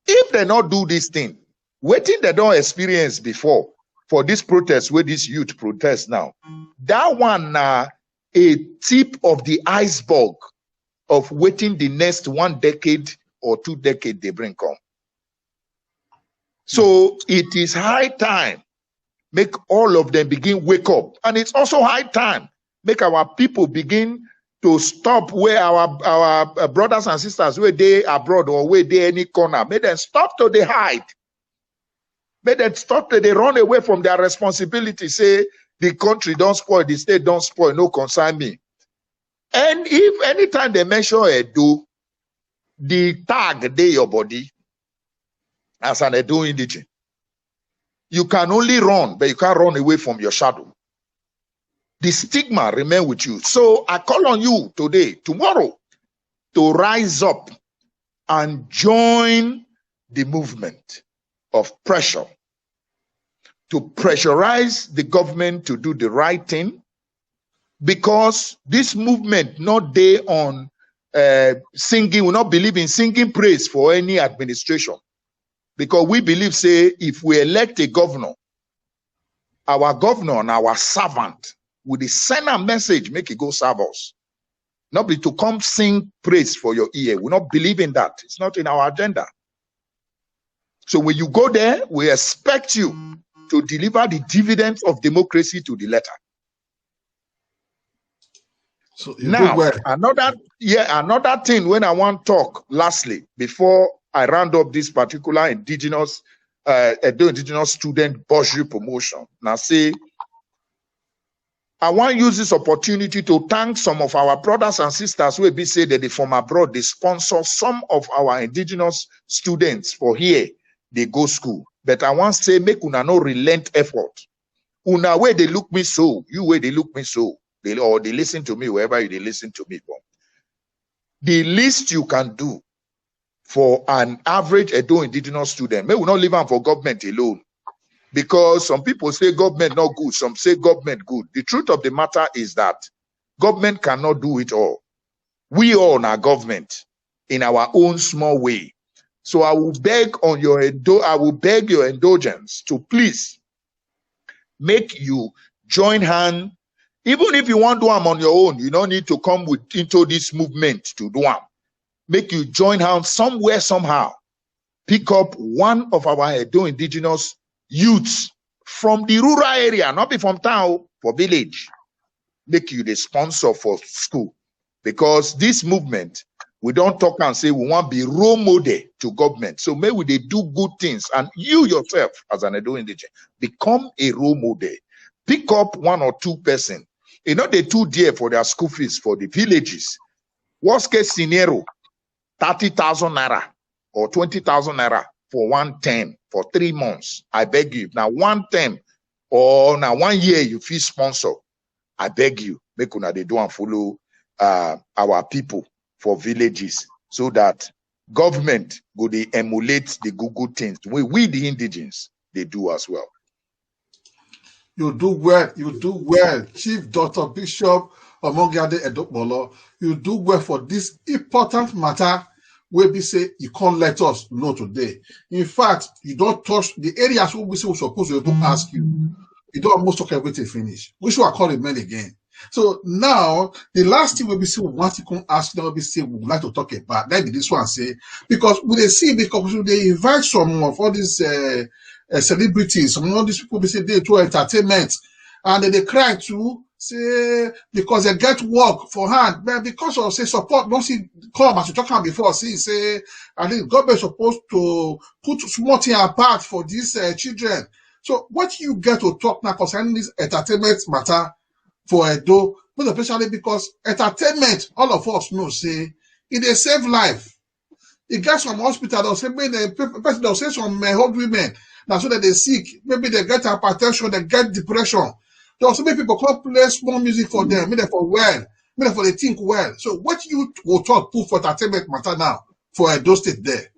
B: if they not do this thing, waiting they don't experience before for this protest where this youth protest now, that one a tip of the iceberg of waiting the next 1 decade or 2 decades they bring come. So it is high time make all of them begin wake up, and it's also high time make our people begin to stop where our brothers and sisters where they abroad or where they any corner, make them stop to they hide. Make them stop to they run away from their responsibility. Say the country don't spoil, the state don't spoil, no concern me. And if anytime they mention Edo, the tag they your body as an Edo indigene. You can only run, but you can't run away from your shadow. The stigma remain with you. So I call on you today, tomorrow, to rise up and join the movement of pressure, to pressurize the government to do the right thing, because this movement not day on singing, we not believe in singing praise for any administration, because we believe, say, if we elect a governor and our servant we send a message, make it go serve us. Not be to come sing praise for your ear. We not believe in that. It's not in our agenda. So when you go there, we expect you to deliver the dividends of democracy to the letter.
A: So you
B: now,
A: do well.
B: another thing when I want to talk lastly, before I round up this particular indigenous student bursary promotion. Now say, I want to use this opportunity to thank some of our brothers and sisters who be say that they from abroad, they sponsor some of our indigenous students for here, they go school. But I want to say, make una no relent effort. Una way they look me so, you way they look me so. They listen to me wherever they listen to me from. The least you can do for an average Edo indigenous student, may we not leave them for government alone. Because some people say government not good, some say government good. The truth of the matter is that government cannot do it all. We all are government in our own small way. So I will beg your indulgence to please make you join hand. Even if you want to do them on your own, you don't need to come into this movement to do them. Make you join hands somewhere, somehow. Pick up one of our Edo indigenous youths from the rural area, not be from town, for village. Make you the sponsor for school. Because this movement, we don't talk and say we want to be role model to government. So maybe they do good things. And you yourself, as an Edo indigenous, become a role model. Pick up one or two person. You know, they too dear for their school fees for the villages. Worst case scenario, 30,000 naira or 20,000 naira for one term for 3 months. I beg you. Now one term or now 1 year you feel sponsor. I beg you, make una they do and follow our people for villages so that government go they emulate the good things. We the indigenes, they do as well.
A: You do well. You do well, Chief Dr. Bishop Omogiade Edopkolo. You do well for this important matter where we say you can't let us know today. In fact, you don't touch the areas where we say we're supposed to ask you. You don't almost talk everything finish. We should call it men again. So now, the last thing we say we want to ask you, we say we would like to talk about, that be this one say, because we see, because they invite some of all these celebrities, some of all these people, we say they do entertainment, and they cry too, say, because they get work for hand, but because of, say, support, don't see, come, as you talked about before, say, I think government is supposed to put small thing apart for these children. So what you get to talk now concerning this entertainment matter for Edo, but especially because entertainment, all of us know, say, it dey save life. You get some hospital, they'll say, maybe the person they'll say some old women, now so that they sick, maybe they get hypertension, they get depression. They'll say, maybe people come play small music for them, maybe for well, maybe for they think well. So what you will talk put for entertainment matter now for Edo State there?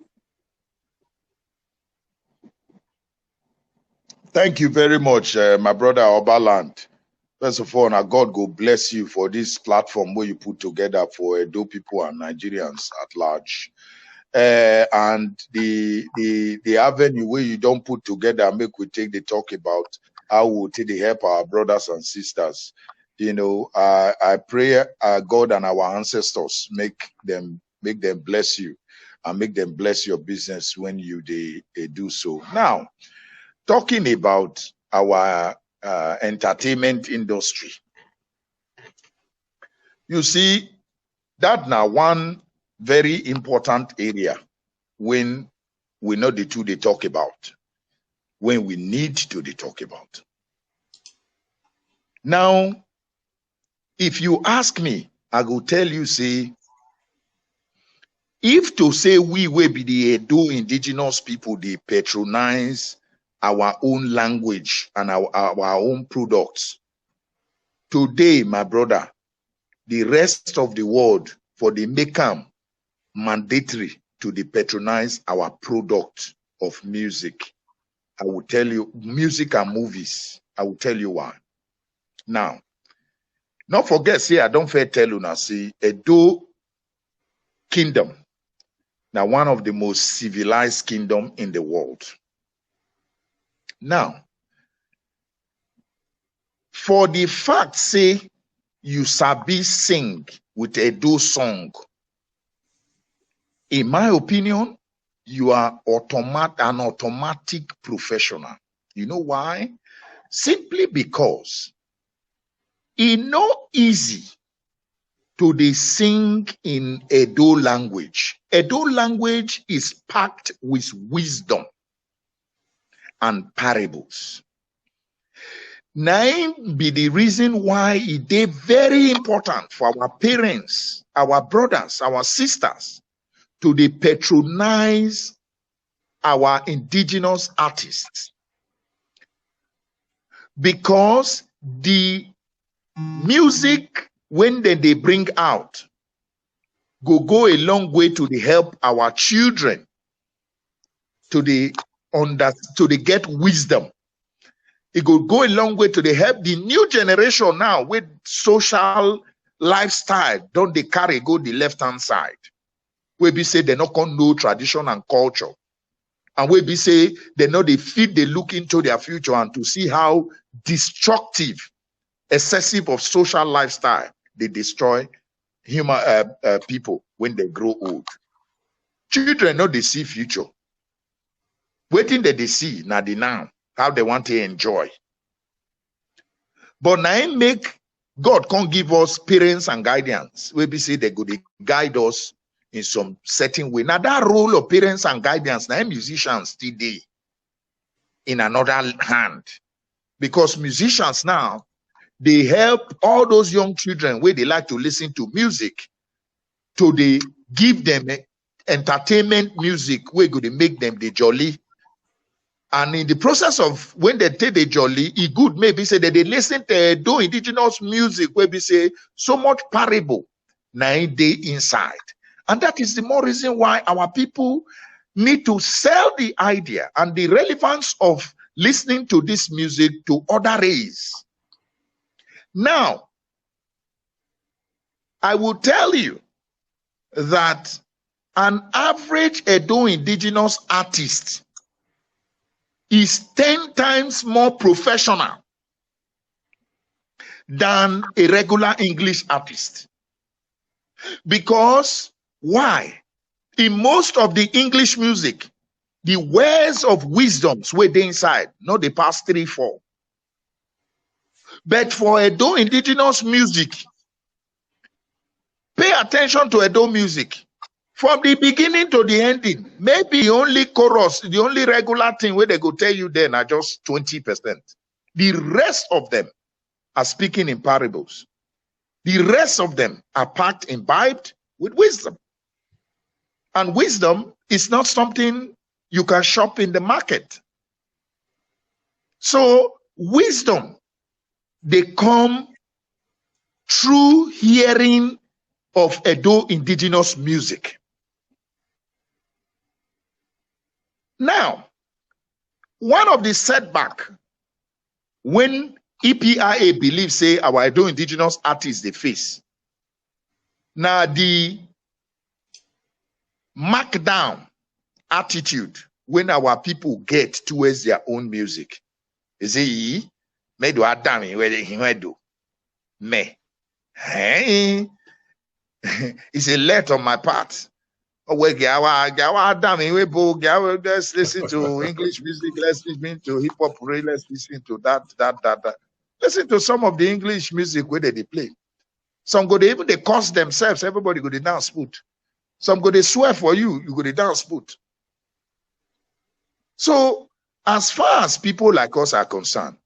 B: Thank you very much, my brother Obaland. First of all, now God go bless you for this platform where you put together for Edo people and Nigerians at large. And the avenue where you don't put together, make we take the talk about how we take the help our brothers and sisters. You know, I pray God and our ancestors make them bless you and make them bless your business when you they do so. Now, talking about our entertainment industry, you see that now one very important area when we know the two they talk about, when we need to they talk about. Now, if you ask me, I will tell you, say, if to say we will be the Edo indigenous people, they patronize our own language and our own products. Today, my brother, the rest of the world, for the make them mandatory to the patronize our product of music. I will tell you, music and movies. I will tell you why. Now, not forget, say, I don't fair tell you now, see, Edo Kingdom, now one of the most civilized kingdom in the world. Now, for the fact say you sabi sing with a Edo song, in my opinion, you are an automatic professional. You know why? Simply because it's not easy to dey sing in Edo language. Edo language is packed with wisdom and parables. Now be the reason why it is very important for our parents, our brothers, our sisters to dey patronize our indigenous artists, because the music when they bring out go a long way to help our children to get wisdom. It go a long way to help the new generation now with social lifestyle. Don't they carry go the left-hand side? Where we say they not gonna know tradition and culture. And where we say they know they feed, they look into their future and to see how destructive, excessive of social lifestyle they destroy human people when they grow old. Children know they see future. Waiting that they see now the now, how they want to enjoy. But now make God can't give us parents and guidance. Where we say they go they guide us in some certain way. Now that role of parents and guidance, now musicians today in another hand. Because musicians now, they help all those young children where they like to listen to music, to they give them entertainment music where go they make them the jolly. And in the process of when they take the jolly, it good maybe say that they listen to do indigenous music where we say so much parable now they inside. And that is the more reason why our people need to sell the idea and the relevance of listening to this music to other race. Now, I will tell you that an average Edo indigenous artist is 10 times more professional than a regular English artist. Because why? In most of the English music, the words of wisdoms were inside, not the past 3, 4. But for Edo indigenous music, pay attention to Edo music. From the beginning to the ending, maybe the only chorus, the only regular thing where they go tell you then are just 20%. The rest of them are speaking in parables. The rest of them are packed, imbibed with wisdom. And wisdom is not something you can shop in the market. So wisdom, they come through hearing of Edo indigenous music. Now, one of the setback when Epia believes say our Edo indigenous artists they face. Now the markdown attitude when our people get towards their own music. Is it me do adami where they do me? Hey, it's a let on my part. Let's listen to English music, let's listen to hip hop, let's listen to that. Listen to some of the English music where they play. Some go they even they curse themselves, everybody go they dance put. Some go they swear for you, you go they dance put. So as far as people like us are concerned,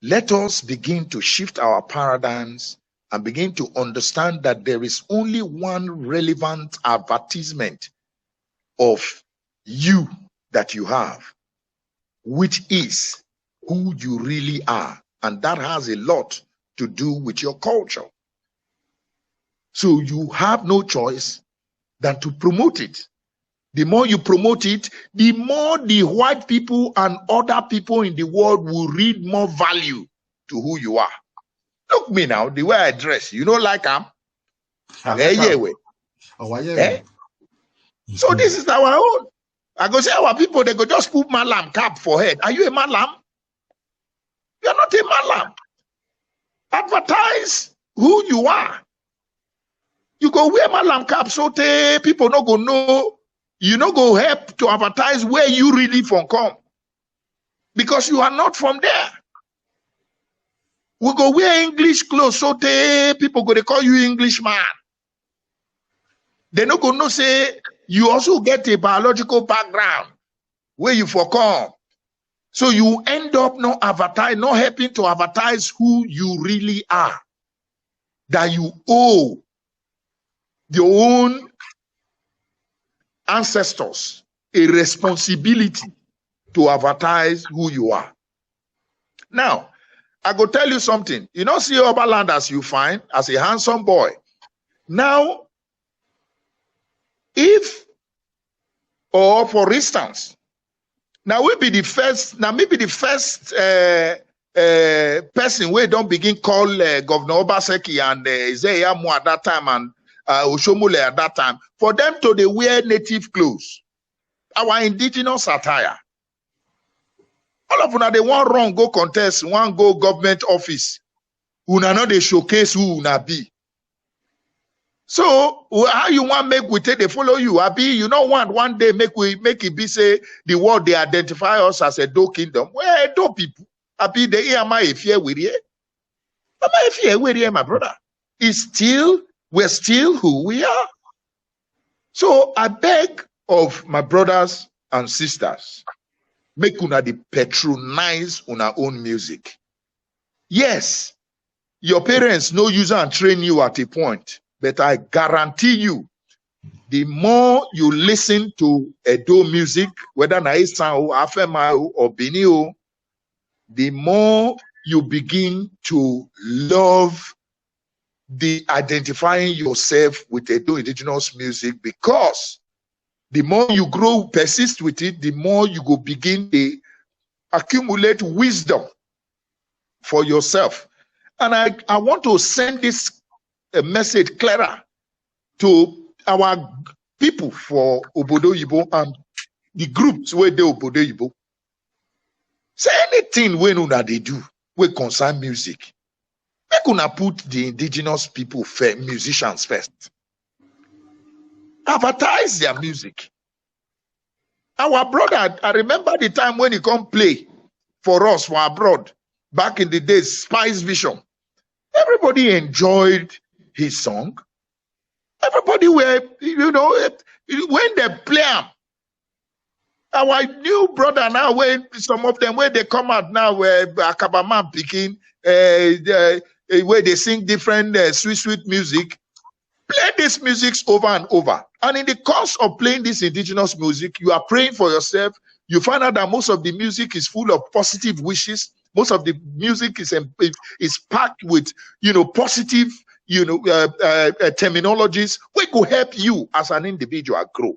B: let us begin to shift our paradigms and begin to understand that there is only one relevant advertisement of you that you have, which is who you really are. And that has a lot to do with your culture. So you have no choice than to promote it. The more you promote it, the more the white people and other people in the world will read more value to who you are. Look me now, the way I dress, you know, like I'm. So this is our own. I go say our people, they go just put malam cap for head. Are you a malam? You are not a malam. Advertise who you are. You go wear malam cap so people no go know. You no go help to advertise where you really from come. Because you are not from there. We go wear English clothes so people go they call you Englishman. They no go know say you also get a biological background where you for come. So you end up not helping to advertise who you really are. That you owe your own ancestors a responsibility to advertise who you are. Now, I go tell you something. You don't see Oberland as you find as a handsome boy. Now, if, or for instance, now we be the first, person where don't begin call Governor Obaseki and Isaiah Mo at that time and Oshomole at that time, for them to they wear native clothes, our indigenous attire. All of una they want wrong go contest, one go government office. Una know they showcase who una be. So how you want make we take they follow you? Abi, you know one day make it be say the world they identify us as a Edo kingdom. Where Edo people? Abi the am I fear with you? Am I fear with you, my brother? We're still who we are. So I beg of my brothers and sisters, make una the patronize una own music. Yes, your parents know use and train you at a point, but I guarantee you, the more you listen to Edo music, whether na Esan or Afema or Bini, the more you begin to love the identifying yourself with Edo indigenous music, because the more you grow, persist with it, the more you go begin to accumulate wisdom for yourself. And I want to send this message clearer to our people for Obodo Yibo and the groups where they Obodo Yibo. Say anything when una they do, we concern music. Make una put the indigenous people, musicians first. Advertise their music. Our brother, I remember the time when he come play for us for abroad, back in the days, Spice Vision. Everybody enjoyed his song. Everybody were, when they play him. Our new brother now, when some of them, where they come out now, where Akabaman picking, where they sing different sweet music, play these musics over and over. And in the course of playing this indigenous music, you are praying for yourself. You find out that most of the music is full of positive wishes. Most of the music is packed with, positive, terminologies, which will help you as an individual grow.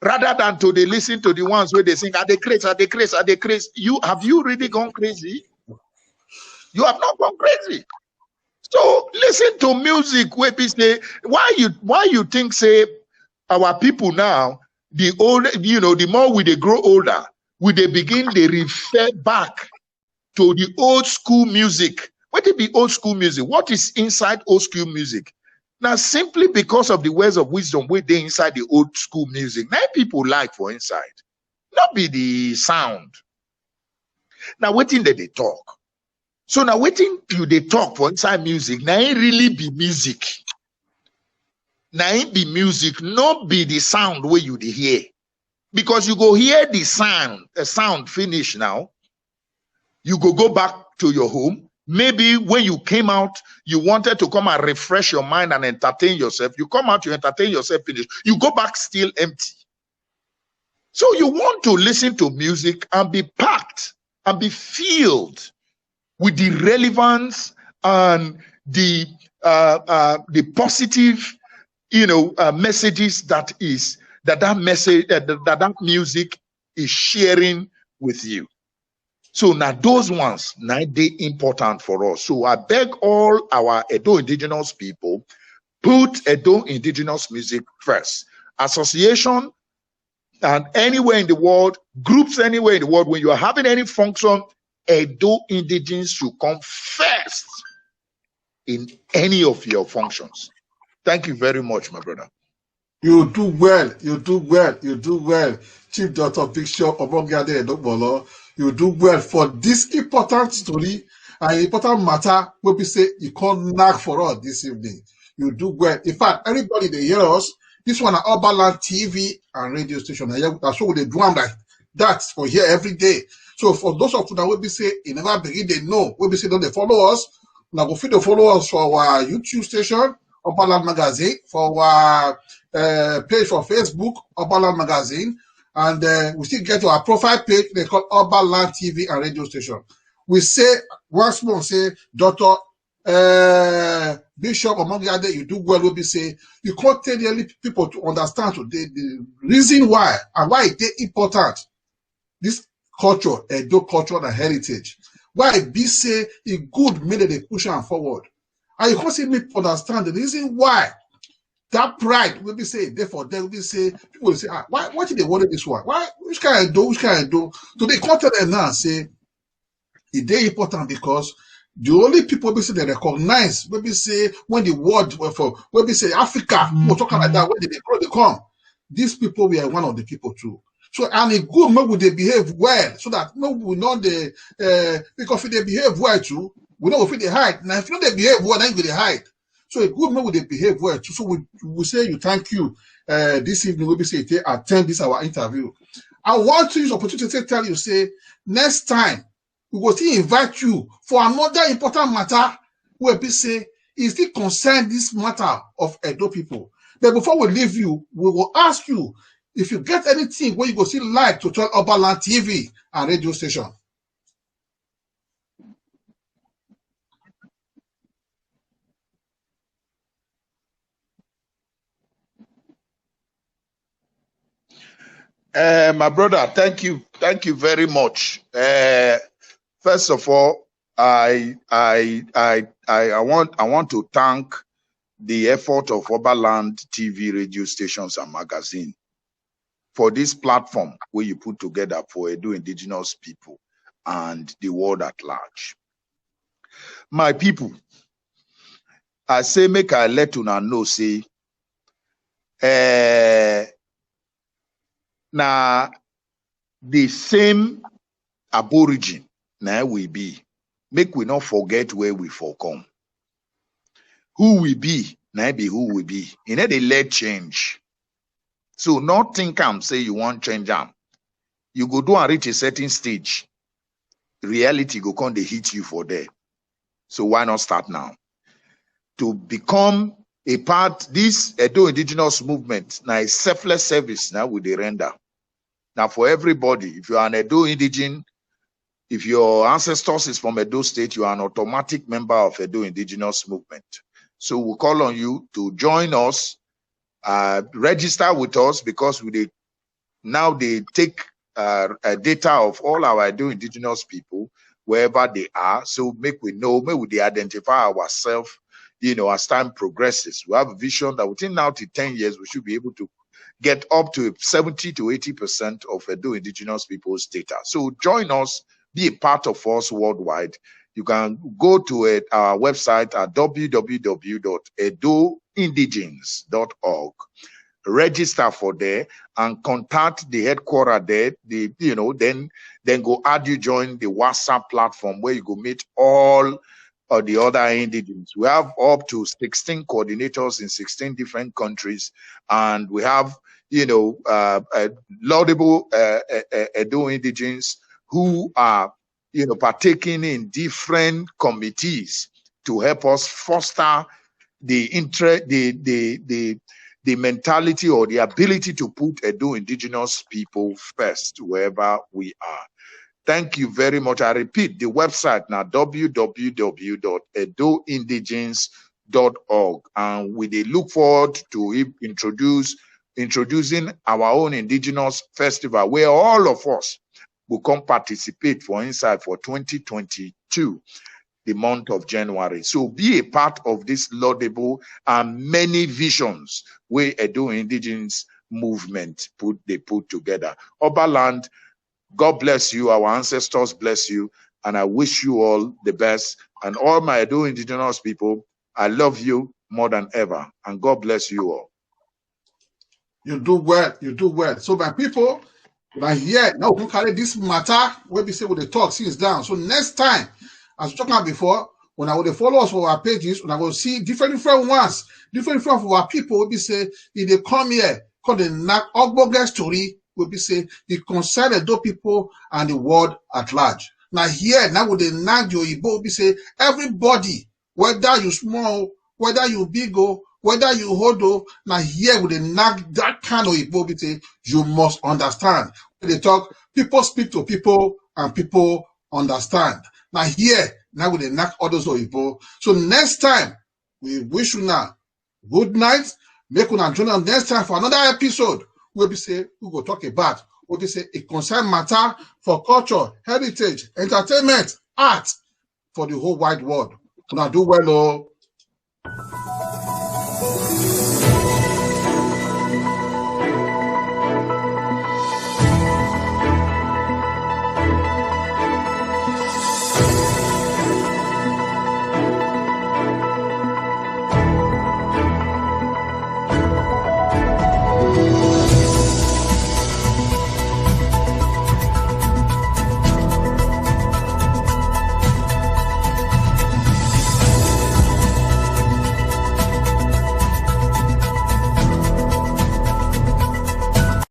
B: Rather than to they listen to the ones where they sing, are they crazy, are they crazy, are they crazy? Have you really gone crazy? You have not gone crazy. So listen to music where people say, why you think say our people now, the older, the more we they grow older, we they begin they refer back to the old school music. What it be old school music? What is inside old school music? Now, simply because of the words of wisdom where they inside the old school music, now people like for inside, not be the sound. Now, waiting that they talk. So now waiting you they talk for inside music, now it really be music. Now it be music, not be the sound where you they hear. Because you go hear the sound finish now, you go back to your home. Maybe when you came out, you wanted to come and refresh your mind and entertain yourself. You come out, you entertain yourself, finish. You go back still empty. So you want to listen to music and be packed and be filled with the relevance and the positive, messages that music is sharing with you. So now those ones, now they important for us. So I beg all our Edo indigenous people, put Edo indigenous music first. Association and anywhere in the world, groups anywhere in the world, when you are having any function, Edo indigenes should come first in any of your functions. Thank you very much, my brother.
A: You do well. You do well. You do well. Chief Dr. Bishop Omogiade Edopkolo, you do well for this important story and important matter. Where we say you can't knock for us this evening. You do well. In fact, everybody they hear us. This one at Urban TV and radio station. That's what they do like that for here every day. So for those of you that will be say in never begin, they know. Will be say don't they follow us. Now go fit to follow us for our YouTube station, Urban Magazine, for our page for Facebook, Urban Magazine, and we still get to our profile page. They call Urban TV and radio station. We say once more, say Dr. Bishop Omogiade, you do well. Will be say you can't tell the people to understand today the reason why and why it is important. This culture, Edo culture and heritage. Why it be say it good made they push them forward. And you can't see me understand the reason why that pride will be say, therefore, they will be say, people will say, why did they want this one? Why, which can I do? So they come to them now and say, it is important because the only people we say they recognize, when we say, when the word for, when we say Africa, we're talking like that, when they come, these people were one of the people too. So, and a good man would they behave well, so that no, we know because if they behave well too, we know if they hide. Now, if you know they behave well, then they hide. So a good man would they behave well too. So we say you thank you. This evening we'll be say attend this our interview. I want to use opportunity to tell you, say, next time we will still invite you for another important matter where we say is still concern this matter of Edo people. But before we leave you, we will ask you if you get anything where you go still like to tell Urban TV and radio station.
B: My brother, thank you very much. First of all, I want to thank the effort of Urban TV radio stations and magazine for this platform where you put together for Edo indigenous people and the world at large. My people, I say make I let you know say now the same aborigine now we be. Make we not forget where we for come. Who we be, now be who we be. You know, they let change. So not think say you want change them. You go do and reach a certain stage. Reality go come they hit you for there. So why not start now? To become a part, this Edo indigenous movement, now a selfless service now with the render. Now for everybody, if you are an Edo indigene, if your ancestors is from Edo State, you are an automatic member of Edo indigenous movement. So we call on you to join us, register with us because now they take data of all our Edo indigenous people wherever they are. So make we identify ourselves, as time progresses. We have a vision that within now to 10 years, we should be able to get up to 70 to 80% of Edo indigenous people's data. So join us, be a part of us worldwide. You can go to our website at www.edoindigenes.org. Register for there and contact the headquarters there. Then go add you join the WhatsApp platform where you go meet all of the other indigenes. We have up to 16 coordinators in 16 different countries, and we have laudable Edo indigenes who are partaking in different committees to help us foster the mentality or the ability to put Edo indigenous people first wherever we are. Thank you very much. I repeat, the website now www.edoindigenes.org, and we look forward to introducing our own indigenous festival where all of us will come participate for 2022, the month of January. So be a part of this laudable and many visions where Edo indigenous movement put together. Oberland, God bless you. Our ancestors bless you. and I wish you all the best. And all my Edo indigenous people, I love you more than ever. And God bless you all.
A: You do well. You do well. So my people, right here, now we can carry this matter where we say with the talk since down. So next time, as we talked about before, when I will follow us for our pages, when I will see different ones, different of our people, we say, if they come here, call the Ogboge story, will be say, it concern the people and the world at large. Now here, now with the nag your Igbo, we say, everybody, whether you small, whether you big, whether you hold, now here with the nag, that kind of Igbo, we say, you must understand. When they talk, people speak to people and people understand. Now here, now with the knack others of Igbo. So next time, we wish you now good night. Make una join us next time for another episode. We'll be say we go talk about what they say a concern matter for culture, heritage, entertainment, art for the whole wide world. Una do well, oh.